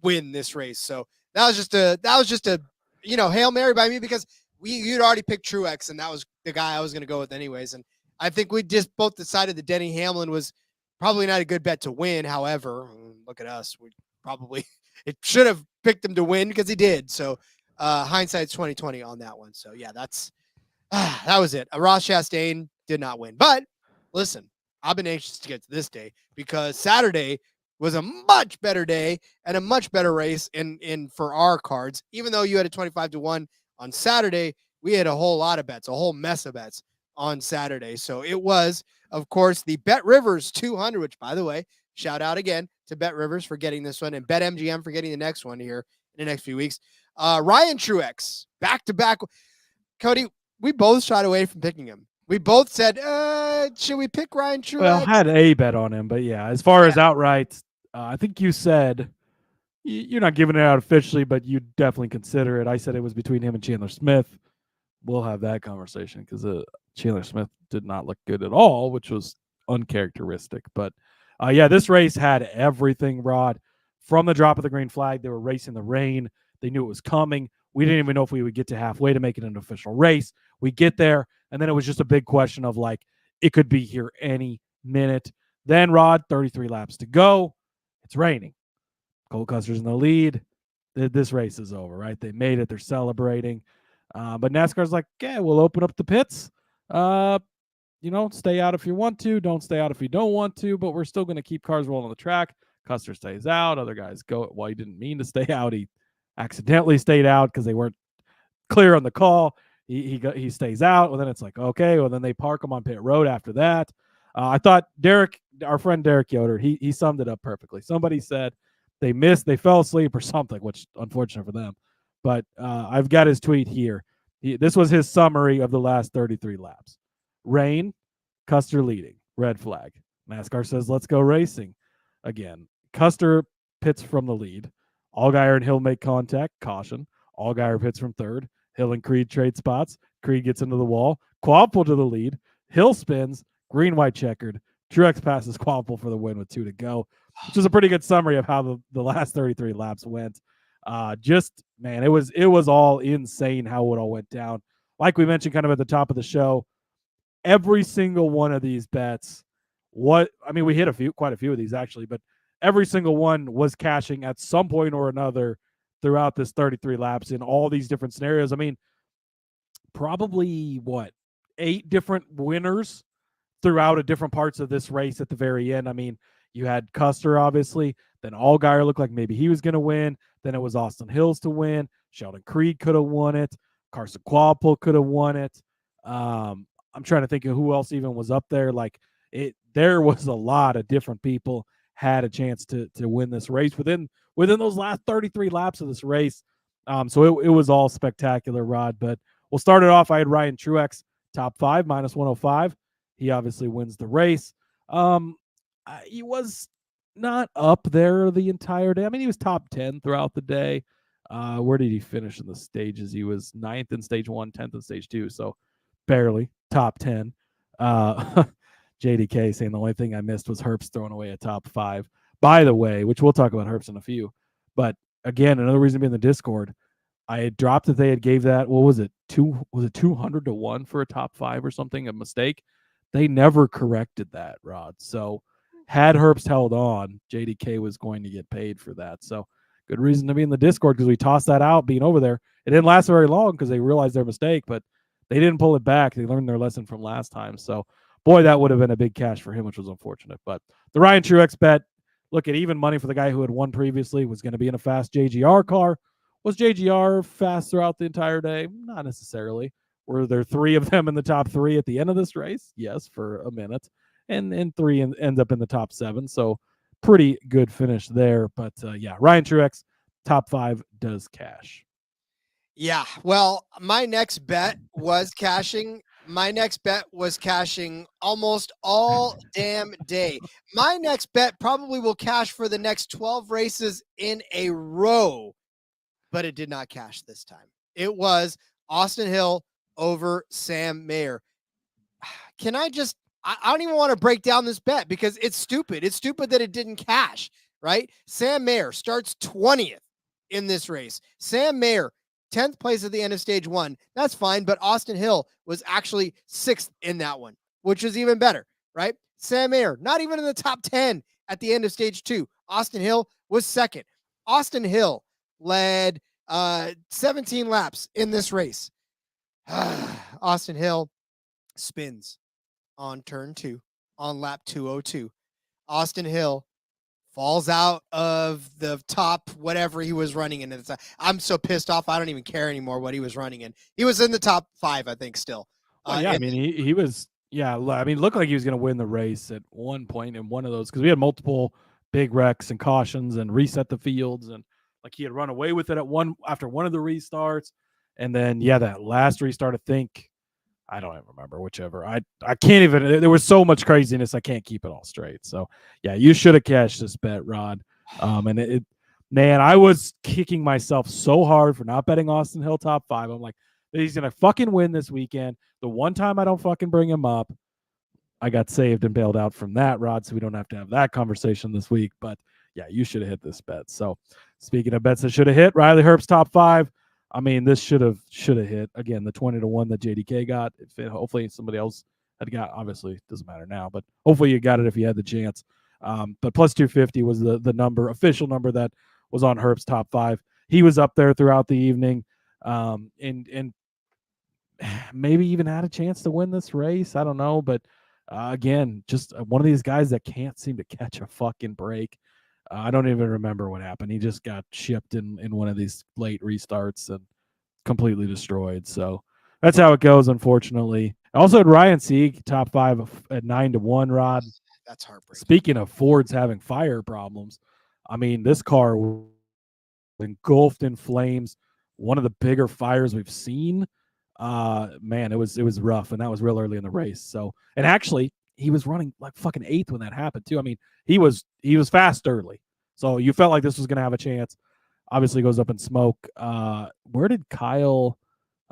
win this race. So that was just a Hail Mary by me, because you'd already picked Truex, and that was the guy I was going to go with anyways. And I think we just both decided that Denny Hamlin was probably not a good bet to win. However, look at us. It should have picked him to win, because he did. So hindsight's 20/20 on that one. So yeah, that was it. Ross Chastain did not win. But listen, I've been anxious to get to this day, because Saturday was a much better day and a much better race in for our cards. Even though you had a 25-1 on Saturday, we had a whole lot of bets, a whole mess of bets on Saturday. So it was, of course, the Bet Rivers 200, which, by the way, shout out again to Bet Rivers for getting this one, and Bet MGM for getting the next one here in the next few weeks. Ryan Truex, back-to-back. Cody, we both shied away from picking him. We both said, should we pick Ryan Truex? Well, I had a bet on him, but yeah, as far as outright, I think you said you're not giving it out officially, but you definitely consider it. I said it was between him and Chandler Smith. We'll have that conversation, because Chandler Smith did not look good at all, which was uncharacteristic. But this race had everything, Rod. From the drop of the green flag, they were racing the rain. They knew it was coming. We didn't even know if we would get to halfway to make it an official race. We get there, and then it was just a big question of, like, it could be here any minute. Then, Rod, 33 laps to go. It's raining. Cole Custer's in the lead. This race is over, right? They made it. They're celebrating. But NASCAR's like, yeah, we'll open up the pits. Stay out if you want to. Don't stay out if you don't want to. But we're still going to keep cars rolling on the track. Custer stays out. Other guys go. Well, he didn't mean to stay out. He accidentally stayed out because they weren't clear on the call. He stays out. Well, then it's like, okay. Well, then they park him on pit road after that. I thought our friend Derek Yoder, he summed it up perfectly. Somebody said they fell asleep or something, which unfortunate for them. But I've got his tweet here. This was his summary of the last 33 laps. Rain, Custer leading, red flag. NASCAR says, let's go racing. Again, Custer pits from the lead. Allgaier and Hill make contact, caution. Allgaier pits from third. Hill and Creed trade spots. Creed gets into the wall. Qualpole to the lead. Hill spins. Green, white, checkered. Truex passes Qualpole for the win with 2 to go, which is a pretty good summary of how the last 33 laps went. Man, it was all insane how it all went down. Like we mentioned kind of at the top of the show, every single one of these bets, we hit quite a few of these actually, but every single one was cashing at some point or another throughout this 33 laps in all these different scenarios. I mean, probably 8 different winners throughout a different parts of this race at the very end. I mean, you had Custer, obviously. Then Allgaier looked like maybe he was going to win. Then it was Austin Hills to win. Sheldon Creed could have won it. Carson Qualpole could have won it. I'm trying to think of who else even was up there. There was a lot of different people had a chance to win this race within those last 33 laps of this race. So it was all spectacular, Rod. But we'll start it off. I had Ryan Truex, top 5, minus 105. He obviously wins the race. He was not up there the entire day. I mean, he was top 10 throughout the day. Where did he finish in the stages? He was 9th in stage 1, 10th in stage 2. So barely top 10. JDK saying the only thing I missed was Herbst throwing away a top 5. By the way, which we'll talk about Herbst in a few. But again, another reason to be in the Discord, I had dropped that they had gave that, what was it? 200-1 for a top 5 or something, a mistake. They never corrected that, Rod. So had Herbst held on, JDK was going to get paid for that. So good reason to be in the Discord because we tossed that out being over there. It didn't last very long because they realized their mistake, but they didn't pull it back. They learned their lesson from last time. So, boy, that would have been a big cash for him, which was unfortunate. But the Ryan Truex bet, look at even money for the guy who had won previously, was going to be in a fast JGR car. Was JGR fast throughout the entire day? Not necessarily. Were there 3 of them in the top 3 at the end of this race? Yes, for a minute. And 3 ends up in the top 7. So pretty good finish there. But yeah, Ryan Truex, top 5 does cash. Yeah. Well, my next bet was cashing. My next bet was cashing almost all damn day. My next bet probably will cash for the next 12 races in a row, but it did not cash this time. It was Austin Hill over Sam Mayer. Can I don't even want to break down this bet because it's stupid. It's stupid that it didn't cash, right? Sam Mayer starts 20th in this race. Sam Mayer, 10th place at the end of stage 1. That's fine, but Austin Hill was actually 6th in that one, which is even better, right? Sam Mayer, not even in the top 10 at the end of stage 2. Austin Hill was 2nd. Austin Hill led 17 laps in this race. Austin Hill spins on turn 2 on lap 202. Austin Hill falls out of the top whatever he was running in. I'm so pissed off. I don't even care anymore what he was running in. He was in the top 5, I think, still. Yeah, I mean, he was, yeah, I mean, looked like he was going to win the race at one point in one of those because we had multiple big wrecks and cautions and reset the fields, and like he had run away with it after one of the restarts. And then, yeah, that last restart, I don't even remember whichever. I can't even, there was so much craziness. I can't keep it all straight. So yeah, you should have cashed this bet, Rod. And man, I was kicking myself so hard for not betting Austin Hill top 5. I'm like, he's going to fucking win this weekend. The one time I don't fucking bring him up, I got saved and bailed out from that, Rod. So we don't have to have that conversation this week, but yeah, you should have hit this bet. So speaking of bets that should have hit, Riley Herbst's top 5. I mean, this should have hit again. The 20-1 that JDK got. Hopefully somebody else had got. Obviously, doesn't matter now, but hopefully you got it if you had the chance. But plus 250 was the official number that was on Herbst's top 5. He was up there throughout the evening, and maybe even had a chance to win this race. I don't know, but again, just one of these guys that can't seem to catch a fucking break. I don't even remember what happened. He just got shipped in one of these late restarts and completely destroyed. So that's how it goes, unfortunately. I also had Ryan Sieg, top 5 at 9-1, Rod. That's heartbreaking. Speaking of Fords having fire problems, I mean, this car was engulfed in flames. One of the bigger fires we've seen. Man, it was rough, and that was real early in the race. So, and actually, he was running like fucking 8th when that happened too. I mean, he was fast early, so you felt like this was going to have a chance. Obviously, goes up in smoke. Where did Kyle?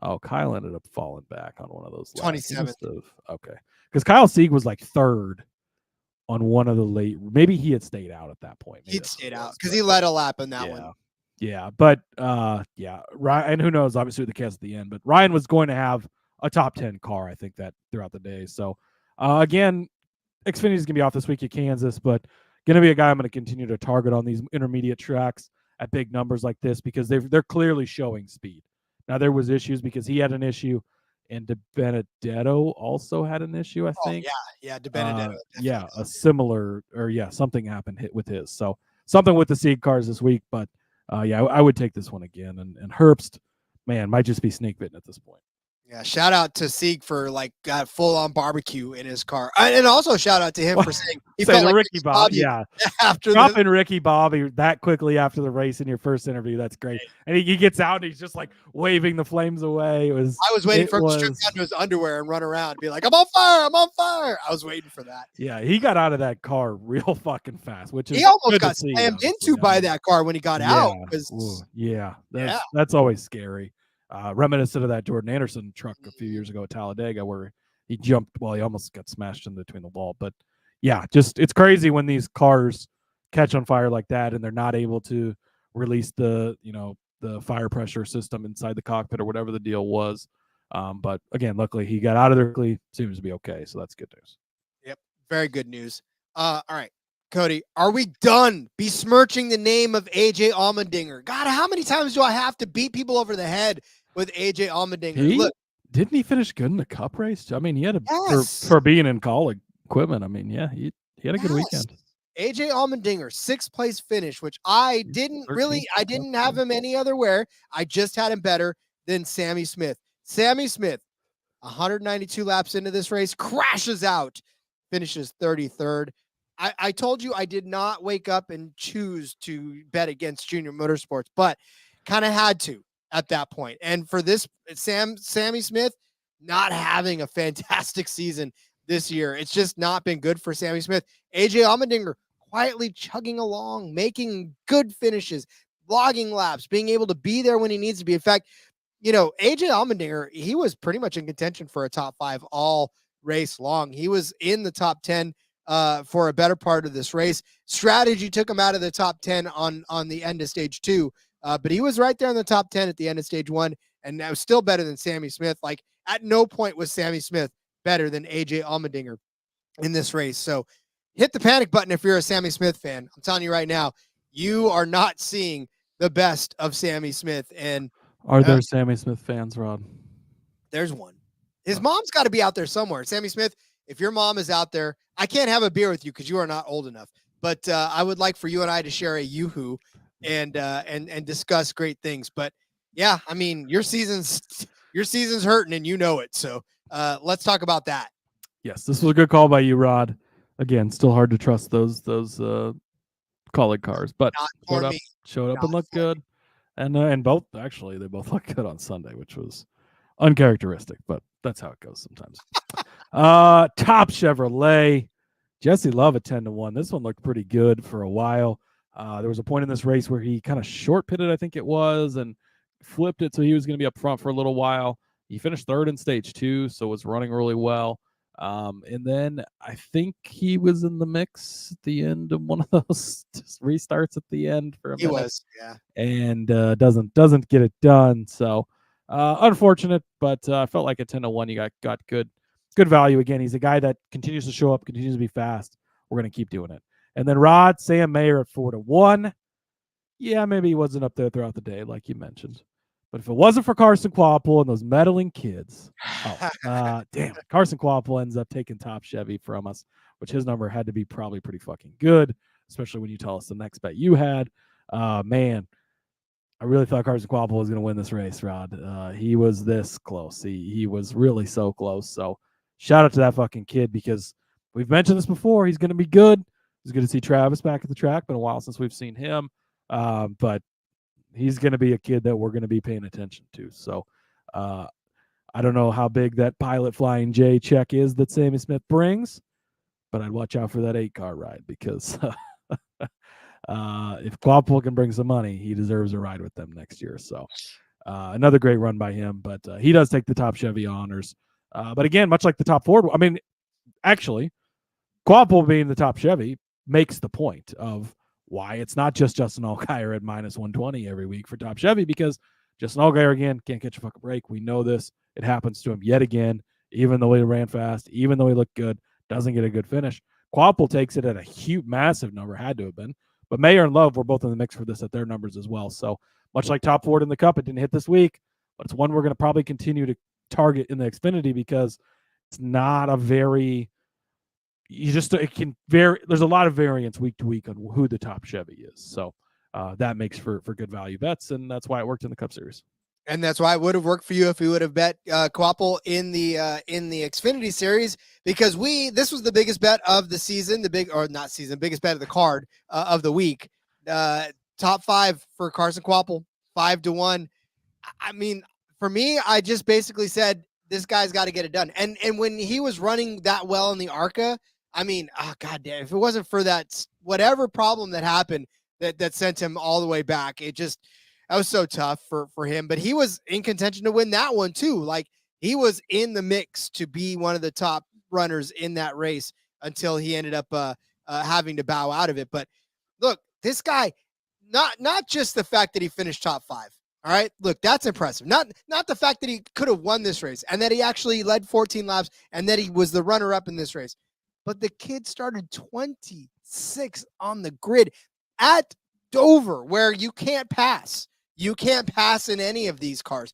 Oh, Kyle ended up falling back on one of those. 27th. Okay, because Kyle Sieg was like 3rd on one of the late. Maybe he had stayed out at that point. He'd stayed out because he led a lap in that one. Yeah, but yeah, Ryan. And who knows? Obviously, the cast at the end, but Ryan was going to have a top 10 car. I think that throughout the day. So. Again, Xfinity is going to be off this week at Kansas, but going to be a guy I'm going to continue to target on these intermediate tracks at big numbers like this because they're clearly showing speed. Now, there was issues because he had an issue, and DiBenedetto also had an issue, I think. Yeah, DiBenedetto. Yeah, a similar, something happened with his. So something with the Sieg cars this week, but yeah, I would take this one again. And Herbst, man, might just be snake bitten at this point. Yeah, shout out to Sieg for got full on barbecue in his car, and also shout out to him for saying he felt like Ricky Bobby. Yeah, after dropping Ricky Bobby that quickly after the race in your first interview, that's great. And he gets out and he's just like waving the flames away. I was waiting for him to strip down to his underwear and run around and be like, "I'm on fire! I'm on fire!" I was waiting for that. Yeah, he got out of that car real fucking fast, which is he almost got slammed into by that car when he got out. That's always scary. Reminiscent of that Jordan Anderson truck a few years ago at Talladega where he jumped, he almost got smashed in between the wall. But yeah, just it's crazy when these cars catch on fire like that and they're not able to release the fire pressure system inside the cockpit or whatever the deal was. But again, luckily he got out of there quickly, seems to be okay. So that's good news. Yep. Very good news. All right. Cody, are we done besmirching the name of AJ Allmendinger? God, how many times do I have to beat people over the head with AJ Allmendinger? Look, didn't he finish good in the Cup race? I mean, he had for being in college equipment. I mean, yeah, he had a good weekend. AJ Allmendinger, 6th place finish, which I didn't have him any other where. I just had him better than Sammy Smith. Sammy Smith, 192 laps into this race, crashes out, finishes 33rd. I told you I did not wake up and choose to bet against Junior Motorsports, but kind of had to at that point. And for this, Sammy Smith not having a fantastic season this year. It's just not been good for Sammy Smith. AJ Allmendinger quietly chugging along, making good finishes, logging laps, being able to be there when he needs to be. In fact, AJ Allmendinger, he was pretty much in contention for a top 5 all race long. He was in the top 10 for a better part of this race. Strategy took him out of the top 10 on the end of stage 2, but he was right there in the top 10 at the end of stage 1, and that was still better than Sammy Smith. Like, at no point was Sammy Smith better than AJ Allmendinger in this race. So hit the panic button if you're a Sammy Smith fan. I'm telling you right now, you are not seeing the best of Sammy Smith. And are there Sammy Smith fans, Rod? There's one. His mom's got to be out there somewhere. Sammy Smith, if your mom is out there, I can't have a beer with you because you are not old enough. But I would like for you and I to share a yoo-hoo and discuss great things. But yeah, I mean, your season's hurting and you know it. So let's talk about that. Yes, this was a good call by you, Rod. Again, still hard to trust those colleague cars, but showed up and looked good. And they both looked good on Sunday, which was uncharacteristic, but that's how it goes sometimes. Top Chevrolet, Jesse Love at 10-1. This one looked pretty good for a while. There was a point in this race where he kind of short pitted, I think it was, and flipped it, so he was going to be up front for a little while. He finished 3rd in stage 2, so was running really well. And then I think he was in the mix at the end of one of those restarts at the end for a minute. He was, yeah. And doesn't get it done. So unfortunate, but I felt like at 10-1 you got good value. Again, he's a guy that continues to show up, continues to be fast. We're going to keep doing it. And then Rod, Sam Mayer at 4-1. Yeah, maybe he wasn't up there throughout the day, like you mentioned. But if it wasn't for Carson Kvapil and those meddling kids, damn, Carson Kvapil ends up taking top Chevy from us, which his number had to be probably pretty fucking good, especially when you tell us the next bet you had. Man, I really thought Carson Kvapil was going to win this race, Rod. He was this close. He was really so close. So shout out to that fucking kid, because we've mentioned this before. He's going to be good. It's good to see Travis back at the track. Been a while since we've seen him. But he's going to be a kid that we're going to be paying attention to. So I don't know how big that Pilot Flying J check is that Sammy Smith brings, but I'd watch out for that 8-car ride, because if Kvapil can bring some money, he deserves a ride with them next year. So another great run by him, but he does take the top Chevy honors. But again, much like the top Ford, I mean, actually, Kvapil being the top Chevy makes the point of why it's not just Justin Allgaier at -120 every week for top Chevy, because Justin Allgaier, again, can't catch a fucking break. We know this. It happens to him yet again, even though he ran fast, even though he looked good, doesn't get a good finish. Kvapil takes it at a huge, massive number, had to have been. But Mayer and Love were both in the mix for this at their numbers as well. So much like top Ford in the Cup, it didn't hit this week, but it's one we're going to probably continue to target in the Xfinity, because it's not a very... it can vary. There's a lot of variance week to week on who the top Chevy is. So that makes for good value bets, and that's why it worked in the Cup Series. And that's why it would have worked for you if we would have bet Kvapil in the Xfinity Series, because this was the biggest bet of the season, biggest bet of the card of the week. Top 5 for Carson Kvapil, 5-1. I mean, for me, I just basically said this guy's got to get it done. And when he was running that well in the ARCA, I mean, goddamn, if it wasn't for that whatever problem that happened that sent him all the way back, that was so tough for him. But he was in contention to win that one too. Like, he was in the mix to be one of the top runners in that race until he ended up having to bow out of it. But look, this guy, not just the fact that he finished top 5. All right, look, that's impressive. Not the fact that he could have won this race and that he actually led 14 laps and that he was the runner-up in this race. But the kid started 27 6 on the grid at Dover, where you can't pass. You can't pass in any of these cars.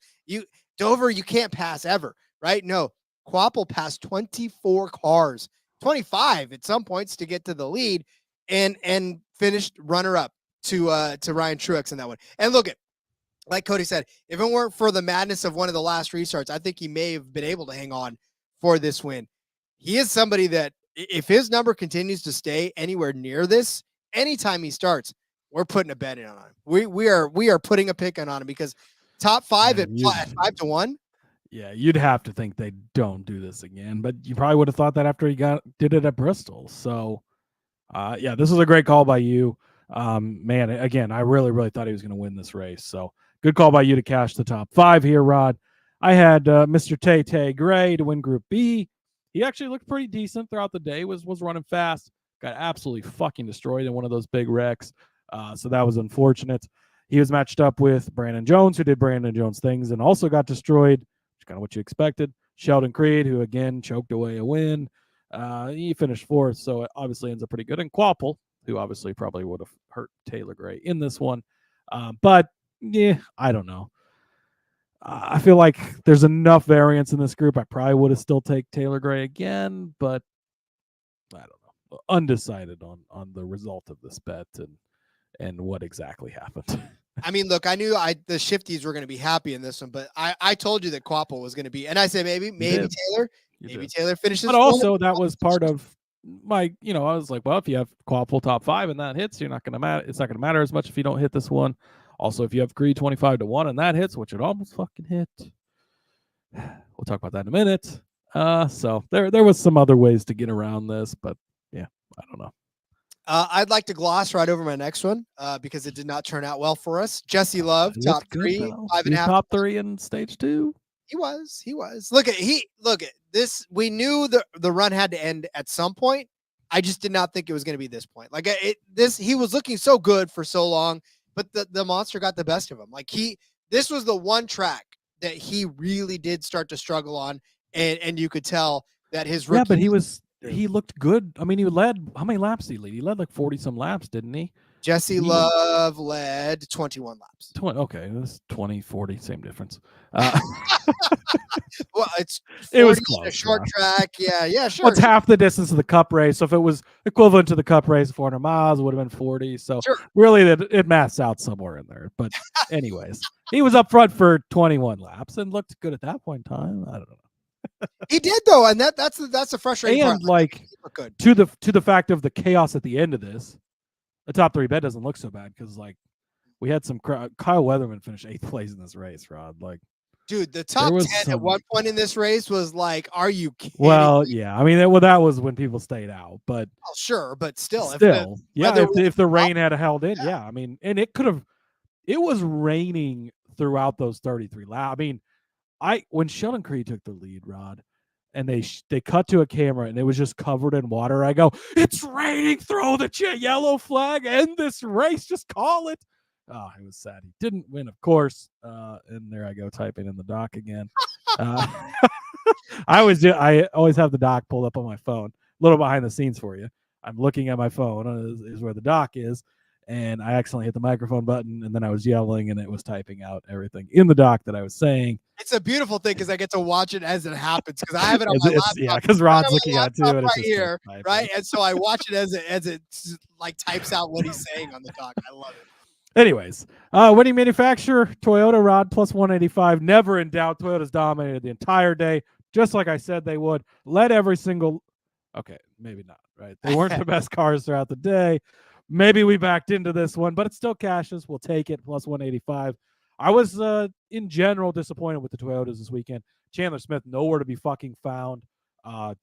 Dover, you can't pass ever, right? No, Quapple passed 24 cars, 25 at some points to get to the lead, and finished runner-up to Ryan Truex in that one. And look at, like Cody said, if it weren't for the madness of one of the last restarts, I think he may have been able to hang on for this win. He is somebody that, if his number continues to stay anywhere near this, anytime he starts, we're putting a bet in on him. We are putting a pick in on him, because top 5 at 5-1. Yeah, you'd have to think they don't do this again, but you probably would have thought that after he did it at Bristol. So, yeah, this was a great call by you. Man, again, I really, really thought he was going to win this race. So good call by you to cash the top 5 here, Rod. I had Mr. Tay Gray to win Group B. He actually looked pretty decent throughout the day, was running fast, got absolutely fucking destroyed in one of those big wrecks. So that was unfortunate. He was matched up with Brandon Jones, who did Brandon Jones things and also got destroyed, which is kind of what you expected. Sheldon Creed, who again choked away a win. He finished 4th, so it obviously ends up pretty good. And Quapple, who obviously probably would have hurt Taylor Gray in this one. But yeah, I don't know. I feel like there's enough variance in this group. I probably would have still take Taylor Gray again, but I don't know. Undecided on the result of this bet and what exactly happened. I mean, look, I knew the shifties were going to be happy in this one, but I told you that Quapple was going to be, and I said maybe Taylor finishes. But also that was part of my, I was like, well, if you have Quapple top 5 and that hits, it's not going to matter as much if you don't hit this one. Also, if you have Creed 25-1 and that hits, which it almost fucking hit, we'll talk about that in a minute. So there was some other ways to get around this, but yeah, I don't know. I'd like to gloss right over my next one because it did not turn out well for us. Jesse Love, top 3, 5.5. Top 3 in stage 2. He was. Look at this. We knew the run had to end at some point. I just did not think it was going to be this point. Like he was looking so good for so long, but the monster got the best of him. Like this was the one track that he really did start to struggle on, and you could tell that his rookie. Yeah, but he looked good. I mean, he led, how many laps did he lead? He led like 40 some laps, didn't he? Jesse Love led 21 laps. Okay, it was 20, 40, same difference. Well, it was close. A short track. Yeah, sure. Well, it's half the distance of the Cup race. So if it was equivalent to the Cup race, 400 miles, it would have been 40. So really, it maths out somewhere in there. But anyways, he was up front for 21 laps and looked good at that point in time. I don't know. He did though, and that's the frustrating part. And like to the fact of the chaos at the end of this, the top 3 bet doesn't look so bad because like we had some Kyle Weatherman finished 8th place in this race, Rod. Like, dude, the top 10 at one point in this race was like, are you kidding? Well, yeah, I mean, that was when people stayed out, but sure, but still, if the rain had held in, yeah, I mean, and it was raining throughout those 33 laps. I mean, when Sheldon Creed took the lead, Rod, and they cut to a camera and it was just covered in water, I go, it's raining, throw the yellow flag, end this race, just call it. Oh, it was sad. He didn't win, of course. And there I go typing in the doc again. I always have the doc pulled up on my phone. A little behind the scenes for you. I'm looking at my phone is where the doc is. And I accidentally hit the microphone button, and then I was yelling, and it was typing out everything in the doc that I was saying. It's a beautiful thing because I get to watch it as it happens because I have it on my laptop. Yeah, because Rod's looking at it too, and right here, right? And so I watch it as it like types out what he's saying on the doc. I love it. Anyways, winning manufacturer, Toyota, Rod, plus 185. Never in doubt. Toyota's dominated the entire day, just like I said they would. Led every single. Okay, maybe not. Right? They weren't the best cars throughout the day. Maybe we backed into this one, but it still cashes. We'll take it, plus 185. I was, in general, disappointed with the Toyotas this weekend. Chandler Smith, nowhere to be fucking found.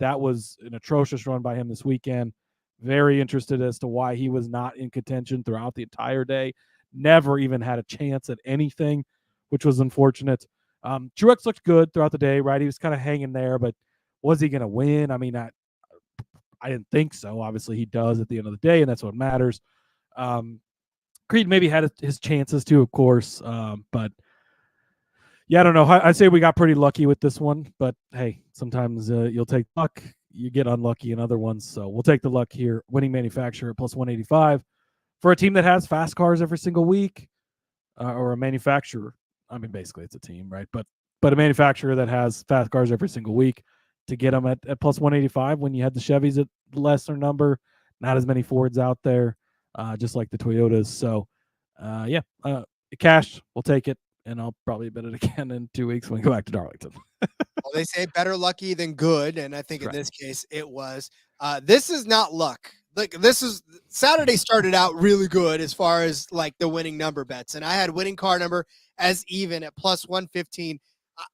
That was an atrocious run by him this weekend. Very interested as to why he was not in contention throughout the entire day. Never even had a chance at anything, which was unfortunate. Truex looked good throughout the day, right? He was kind of hanging there, but was he going to win? I mean, I didn't think so. Obviously, he does at the end of the day, and that's what matters. Creed maybe had his chances too, of course. But, yeah, I don't know. I'd say we got pretty lucky with this one. But, hey, sometimes you'll take luck. you get unlucky in other ones. So we'll take the luck here. Winning manufacturer plus 185 for a team that has fast cars every single week, or a manufacturer. I mean, basically it's a team, right? But a manufacturer that has fast cars every single week, to get them at plus 185 when you had the Chevys at lesser number, not as many Fords out there, just like the Toyotas. So it cashed. We'll take it. And I'll probably bet it again in 2 weeks when we go back to Darlington. Well, they say better lucky than good, and I think in this case it was. This is not luck. Like, Saturday started out really good as far as like the winning number bets, and I had winning car number as even at plus 115.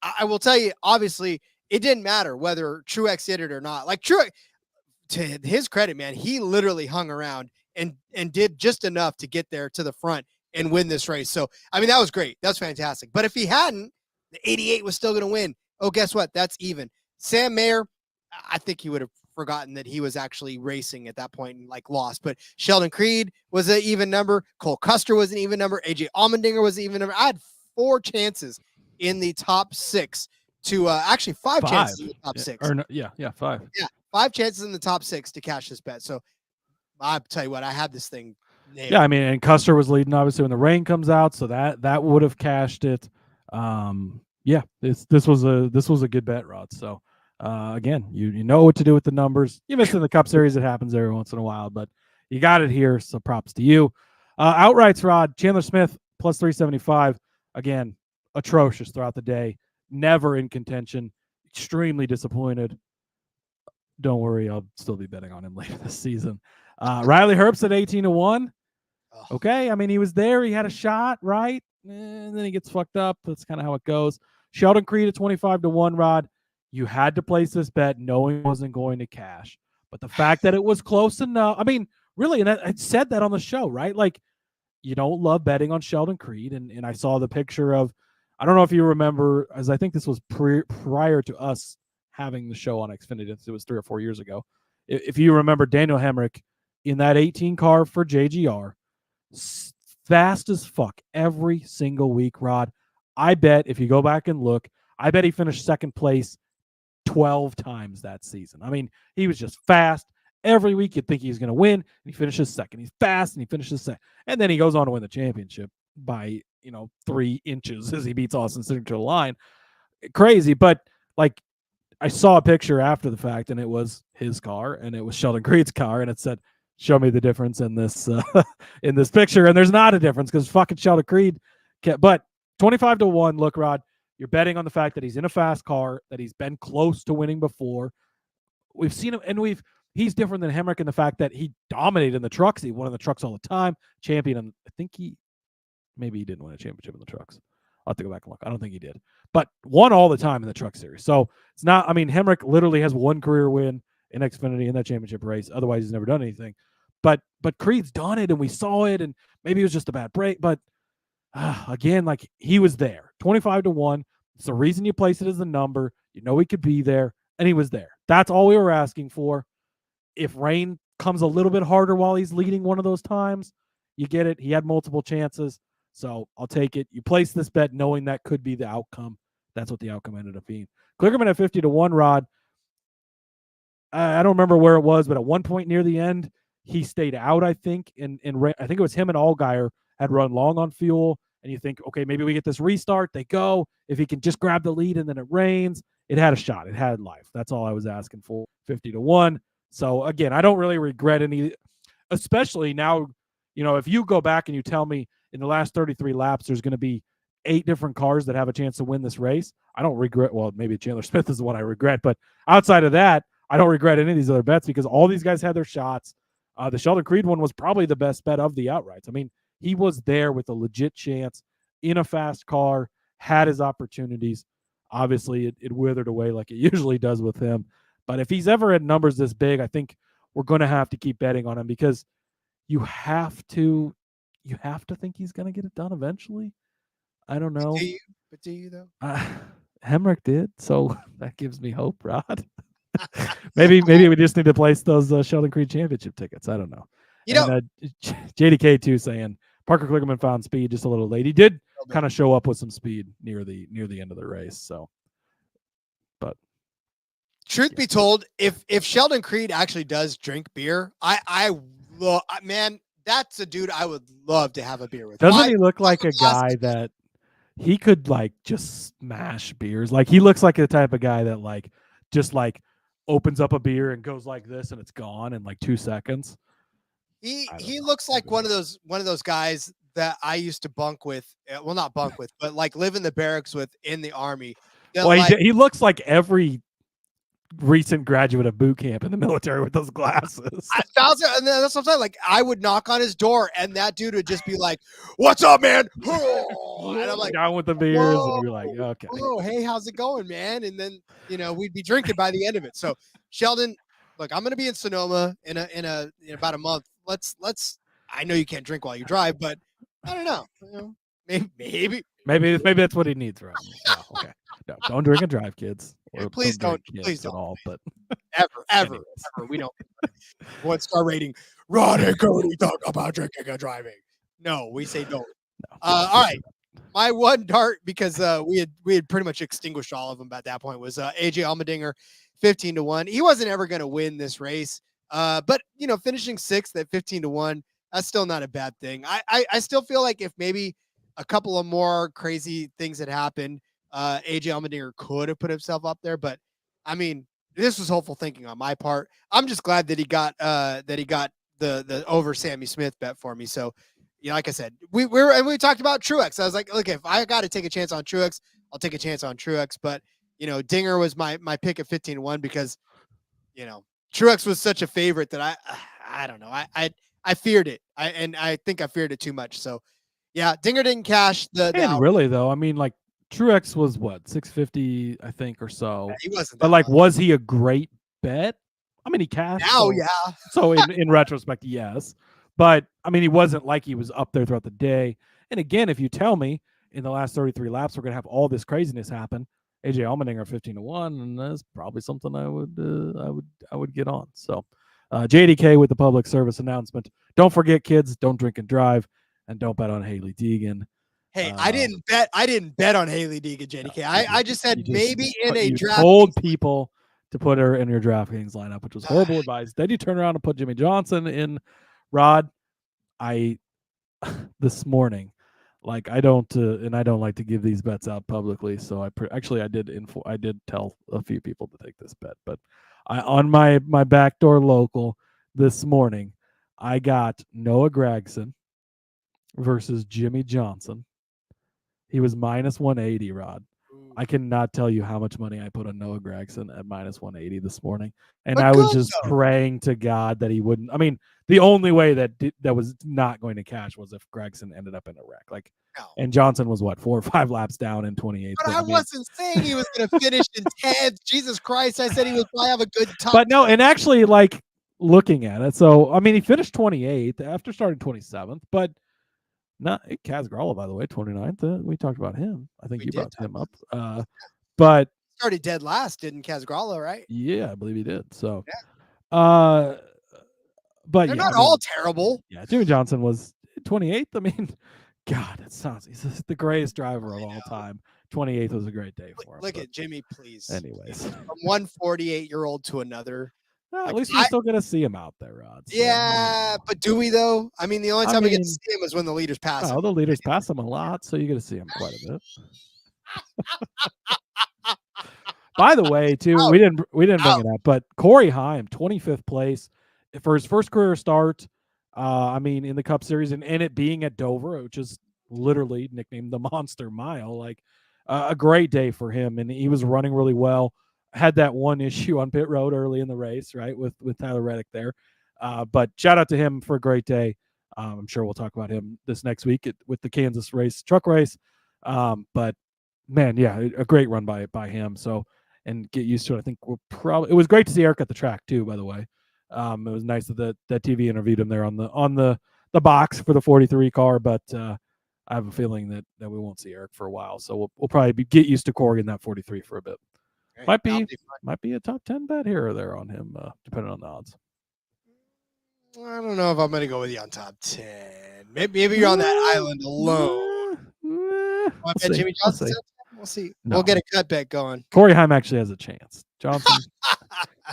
I will tell you, obviously, it didn't matter whether Truex did it or not. Like, Truex, to his credit, man, he literally hung around and did just enough to get there to the front and win this race. So, I mean, that was great. That's fantastic. But if he hadn't, the 88 was still going to win. Oh, guess what? That's even. Sam Mayer, I think he would have forgotten that he was actually racing at that point and like lost. But Sheldon Creed was an even number. Cole Custer was an even number. AJ Allmendinger was an even number. I had 4 chances in the top 6 to actually 5 chances in the top 6. Or no, 5. Yeah, 5 chances in the top 6 to cash this bet. So I'll tell you what, I had this thing. Yeah, I mean, and Custer was leading obviously when the rain comes out, so that would have cashed it. This was a good bet, Rod. So again, you know what to do with the numbers. You missed in the Cup Series, it happens every once in a while, but you got it here, so props to you. Outrights, Rod, Chandler Smith plus 375. Again, atrocious throughout the day, never in contention. Extremely disappointed. Don't worry, I'll still be betting on him later this season. Riley Herbst at 18-1. Okay, I mean, he was there. He had a shot, right? And then he gets fucked up. That's kind of how it goes. Sheldon Creed at 25-1, Rod. You had to place this bet knowing it wasn't going to cash. But the fact that it was close enough, I mean, really, and I said that on the show, right? Like, you don't love betting on Sheldon Creed. And I saw the picture of, I don't know if you remember, as I think this was prior to us having the show on Xfinity. It was 3 or 4 years ago. If you remember Daniel Hemrick in that 18 car for JGR, fast as fuck every single week, Rod. I bet if you go back and look, I bet he finished second place 12 times that season. I mean, he was just fast. Every week you'd think he's going to win, and he finishes second. He's fast, and he finishes second. And then he goes on to win the championship by, 3 inches as he beats Austin Cindric to the line. Crazy, but like, I saw a picture after the fact, and it was his car, and it was Sheldon Creed's car, and it said, "Show me the difference in this in this picture." And there's not a difference because fucking Sheldon Creed. But 25-1, look, Rod, you're betting on the fact that he's in a fast car, that he's been close to winning before. We've seen him, and he's different than Hemrick in the fact that he dominated in the trucks. He won in the trucks all the time, champion. And I think maybe he didn't win a championship in the trucks. I'll have to go back and look. I don't think he did, but won all the time in the truck series. So it's not, I mean, Hemrick literally has 1 career win in Xfinity in that championship race. Otherwise, he's never done anything. But Creed's done it, and we saw it, and maybe it was just a bad break. But again, like, he was there. 25-1. It's the reason you place it as the number. You know he could be there, and he was there. That's all we were asking for. If rain comes a little bit harder while he's leading one of those times, you get it. He had multiple chances. So I'll take it. You place this bet knowing that could be the outcome. That's what the outcome ended up being. Klickerman at 50-1, Rod. I don't remember where it was, but at one point near the end, he stayed out, I think. And I think it was him and Allgaier had run long on fuel. And you think, okay, maybe we get this restart. They go. If he can just grab the lead and then it rains, it had a shot. It had life. That's all I was asking for. 50-1. So again, I don't really regret any, especially now, if you go back and you tell me in the last 33 laps, there's going to be 8 different cars that have a chance to win this race. I don't regret. Well, maybe Chandler Smith is the one I regret, but outside of that, I don't regret any of these other bets because all these guys had their shots. The Sheldon Creed one was probably the best bet of the outrights. I mean, he was there with a legit chance in a fast car, had his opportunities. Obviously, it withered away like it usually does with him. But if he's ever at numbers this big, I think we're going to have to keep betting on him because you have to think he's going to get it done eventually. I don't know. Do you though? Hemrick did, so that gives me hope, Rod. maybe we just need to place those Sheldon Creed championship tickets. I don't know. JDK too saying Parker Kligerman found speed just a little late. He did kind of show up with some speed near the end of the race. So, but truth be told, if Sheldon Creed actually does drink beer, man, that's a dude I would love to have a beer with. Doesn't he look like a guy that he could like just smash beers? Like he looks like the type of guy that like just like opens up a beer and goes like this and it's gone in like 2 seconds. He looks like one of those guys that I used to bunk with. Well, not bunk with, but like live in the barracks with in the Army. Well, he looks like every recent graduate of boot camp in the military with those glasses. And that's what I'm saying. Like I would knock on his door and that dude would just be like, "What's up, man?" And I'm like, down with the beers, and you're like, okay. Oh, hey, how's it going, man? And then we'd be drinking by the end of it. So Sheldon, look, I'm gonna be in Sonoma in about a month. Let's. I know you can't drink while you drive, but I don't know. Maybe that's what he needs right now. Oh, okay. No, don't drink and drive, kids. Please don't. Please don't. All, but ever. We don't. 1-star rating. Rod and Cody talk about drinking and driving. No, we say don't. No, all right. My one dart, because we had pretty much extinguished all of them at that point, was AJ Allmendinger, 15-1. He wasn't ever going to win this race, but finishing 6th at 15-1, that's still not a bad thing. I still feel like if maybe a couple of more crazy things had happened, AJ Allmendinger could have put himself up there. But I mean, this was hopeful thinking on my part. I'm just glad that he got the over Sammy Smith bet for me. So, like I said, we talked about Truex. I was like, look, if I got to take a chance on Truex, I'll take a chance on Truex. But Dinger was my pick at 15-1 because Truex was such a favorite that I don't know. I feared it. I think I feared it too much. So yeah, Dinger didn't cash really though. I mean, like Truex was what, 650, I think, or so. Yeah, he wasn't. But like, was he a great bet? I mean, he cashed. Now, so, yeah. So in retrospect, yes. But I mean, he wasn't like he was up there throughout the day. And again, if you tell me in the last 33 laps we're gonna have all this craziness happen, AJ Allmendinger 15-1, and that's probably something I would get on. So JDK with the public service announcement. Don't forget, kids, don't drink and drive, and don't bet on Hailie Deegan. Hey, I didn't bet on Hailie Deegan, JDK. No, I just said maybe in a draft. Told people to put her in your DraftKings lineup, which was horrible advice. Then you turn around and put Jimmy Johnson in. Rod, this morning, like I don't like to give these bets out publicly. So I did tell a few people to take this bet, but on my backdoor local this morning, I got Noah Gragson versus Jimmy Johnson. He was minus 180, Rod. I cannot tell you how much money I put on Noah Gragson at minus 180 this morning. And I was just praying to God that he wouldn't. I mean, the only way that was not going to cash was if Gragson ended up in a wreck. Like, no. And Johnson was what, 4 or 5 laps down in 28th. But I wasn't saying he was going to finish in 10th. Jesus Christ. I said he would probably have a good time. But no, and actually, like, looking at it. So, I mean, he finished 28th after starting 27th, but not Kaz Gralla, by the way, 29th. We talked about him. I think you brought him up. But started dead last, didn't Kaz Gralla, right? Yeah, I believe he did. So, yeah. But they're not all terrible. Yeah, Jimmy Johnson was 28th. I mean, God, he's the greatest driver of all time. 28th was a great day for him. Look at Jimmy, please. Anyways, from one 48-year-old to another. At least we're still gonna see him out there, Rod. So, yeah, but do we though? I mean, the only time we get to see him is when the leaders pass him. Oh, the leaders pass him a lot, so you get to see him quite a bit. By the way, too, we didn't bring it up, but Corey Heim, 25th place for his first career start. I mean, in the Cup Series and it being at Dover, which is literally nicknamed the Monster Mile, like a great day for him, and he was running really well. Had that one issue on pit road early in the race, right, with Tyler Reddick there. But shout out to him for a great day. I'm sure we'll talk about him this next week with the Kansas truck race. But man, yeah, a great run by him. So, and get used to it. I think it was great to see Eric at the track too, by the way. It was nice that TV interviewed him there on the box for the 43 car, but I have a feeling that we won't see Eric for a while. So we'll probably get used to Corey in that 43 for a bit. Might be a top 10 bet here or there on him, depending on the odds. I don't know if I'm going to go with you on top 10. Maybe you're on that island alone. We'll Jimmy Johnson. We'll see. No. We'll get a cut bet going. Corey Heim actually has a chance. Johnson.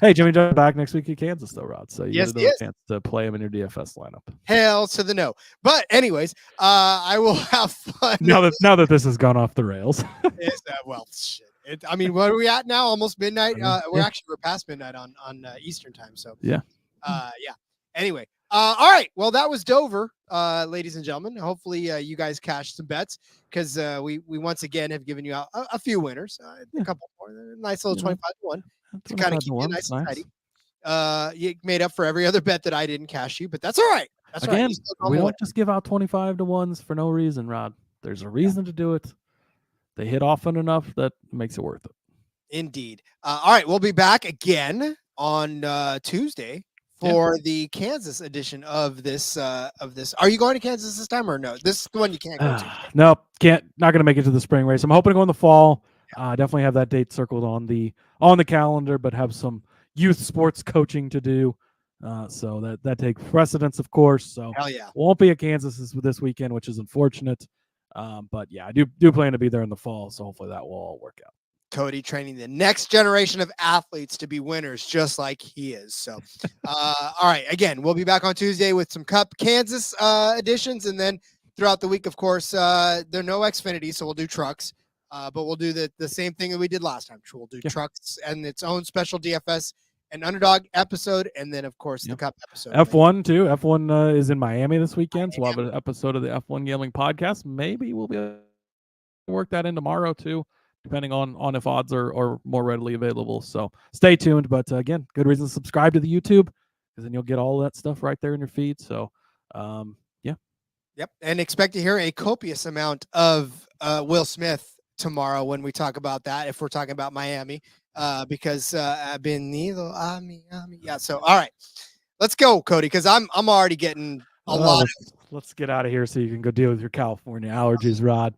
Hey, Jimmy Johnson back next week at Kansas, though, Rod. So you Yes, get a chance to play him in your DFS lineup. Hell to the no. But anyways, I will have fun. Now that this has gone off the rails. Well, shit. I mean, what are we at now? Almost midnight. We're past midnight on Eastern time. So yeah. Anyway, all right. Well, that was Dover, ladies and gentlemen. Hopefully, you guys cashed some bets because we once again have given you out a few winners, a couple more, nice little 25-1 to kind of keep you nice and tidy. You made up for every other bet that I didn't cash you, but that's all right. That's again, right. we don't just give out 25-1s for no reason, Rod. There's a reason to do it. They hit often enough that makes it worth it. Indeed. All right, we'll be back again on Tuesday for the Kansas edition of this. Are you going to Kansas this time or no? This is the one you can't go to. No, can't. Not going to make it to the spring race. I'm hoping to go in the fall. Definitely have that date circled on the calendar, but have some youth sports coaching to do. So that takes precedence, of course. So hell yeah, won't be at Kansas this weekend, which is unfortunate. But yeah, I do plan to be there in the fall. So hopefully that will all work out. Cody training the next generation of athletes to be winners, just like he is. So, all right. Again, we'll be back on Tuesday with some Cup Kansas editions, and then throughout the week, of course, there are no Xfinity, so we'll do trucks. But we'll do the same thing that we did last time. We'll do trucks and its own special DFS and underdog episode, and then of course the Cup episode. F1 too. F1 is in Miami this weekend, so we'll have an episode of the F1 Gambling Podcast. Maybe we'll be able to work that in tomorrow too, depending on if odds are more readily available. So stay tuned. But again, good reason to subscribe to the YouTube, because then you'll get all that stuff right there in your feed. So Yep. And expect to hear a copious amount of Will Smith tomorrow when we talk about that, if we're talking about Miami, because I've been yeah. So all right, let's go, Cody, because I'm already getting a lot. Let's get out of here so you can go deal with your California allergies, Rod.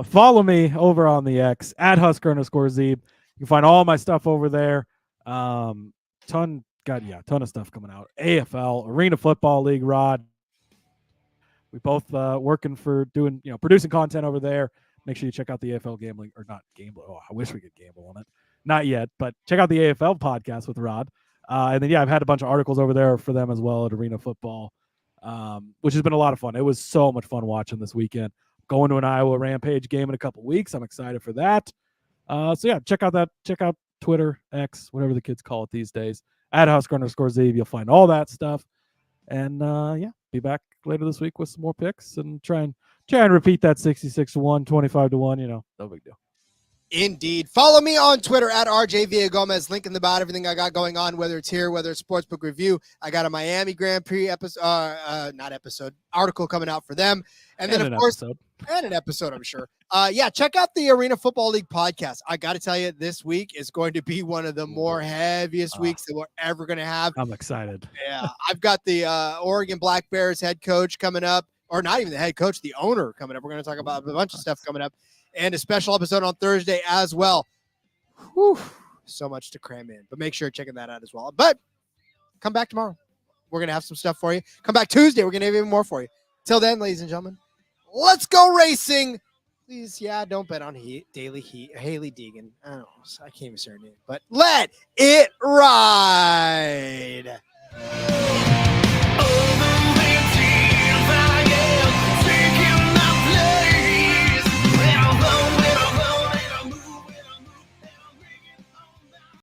Follow me over on the X at Husker_Zeeb. You can find all my stuff over there. Ton of stuff coming out. AFL, Arena Football League, Rod. We both working for doing, producing content over there. Make sure you check out the AFL gambling, or not gambling. Oh, I wish we could gamble on it. Not yet, but check out the AFL podcast with Rod. And then, I've had a bunch of articles over there for them as well at Arena Football, which has been a lot of fun. It was so much fun watching this weekend. Going to an Iowa Rampage game in a couple weeks. I'm excited for that. Check out Twitter, X, whatever the kids call it these days, at Husker_Zeeb. You'll find all that stuff. And be back later this week with some more picks and try and repeat that 66-1, 25-1. No big deal. Indeed. Follow me on Twitter at RJ Villagomez. Link in the bio, everything I got going on, whether it's here, whether it's Sportsbook Review. I got a Miami Grand Prix article coming out for them. And then, of course, an episode, I'm sure. Check out the Arena Football League podcast. I got to tell you, this week is going to be one of the more heaviest weeks that we're ever going to have. I'm excited. Yeah. I've got the Oregon Black Bears head coach coming up, or not even the head coach, the owner coming up. We're going to talk about a bunch of stuff coming up, and a special episode on Thursday as well. Whew, so much to cram in, but make sure you're checking that out as well. But come back tomorrow. We're going to have some stuff for you. Come back Tuesday. We're going to have even more for you. Till then, ladies and gentlemen, let's go racing. Please, don't bet on Haley Deegan. I can't even say her name, but let it ride.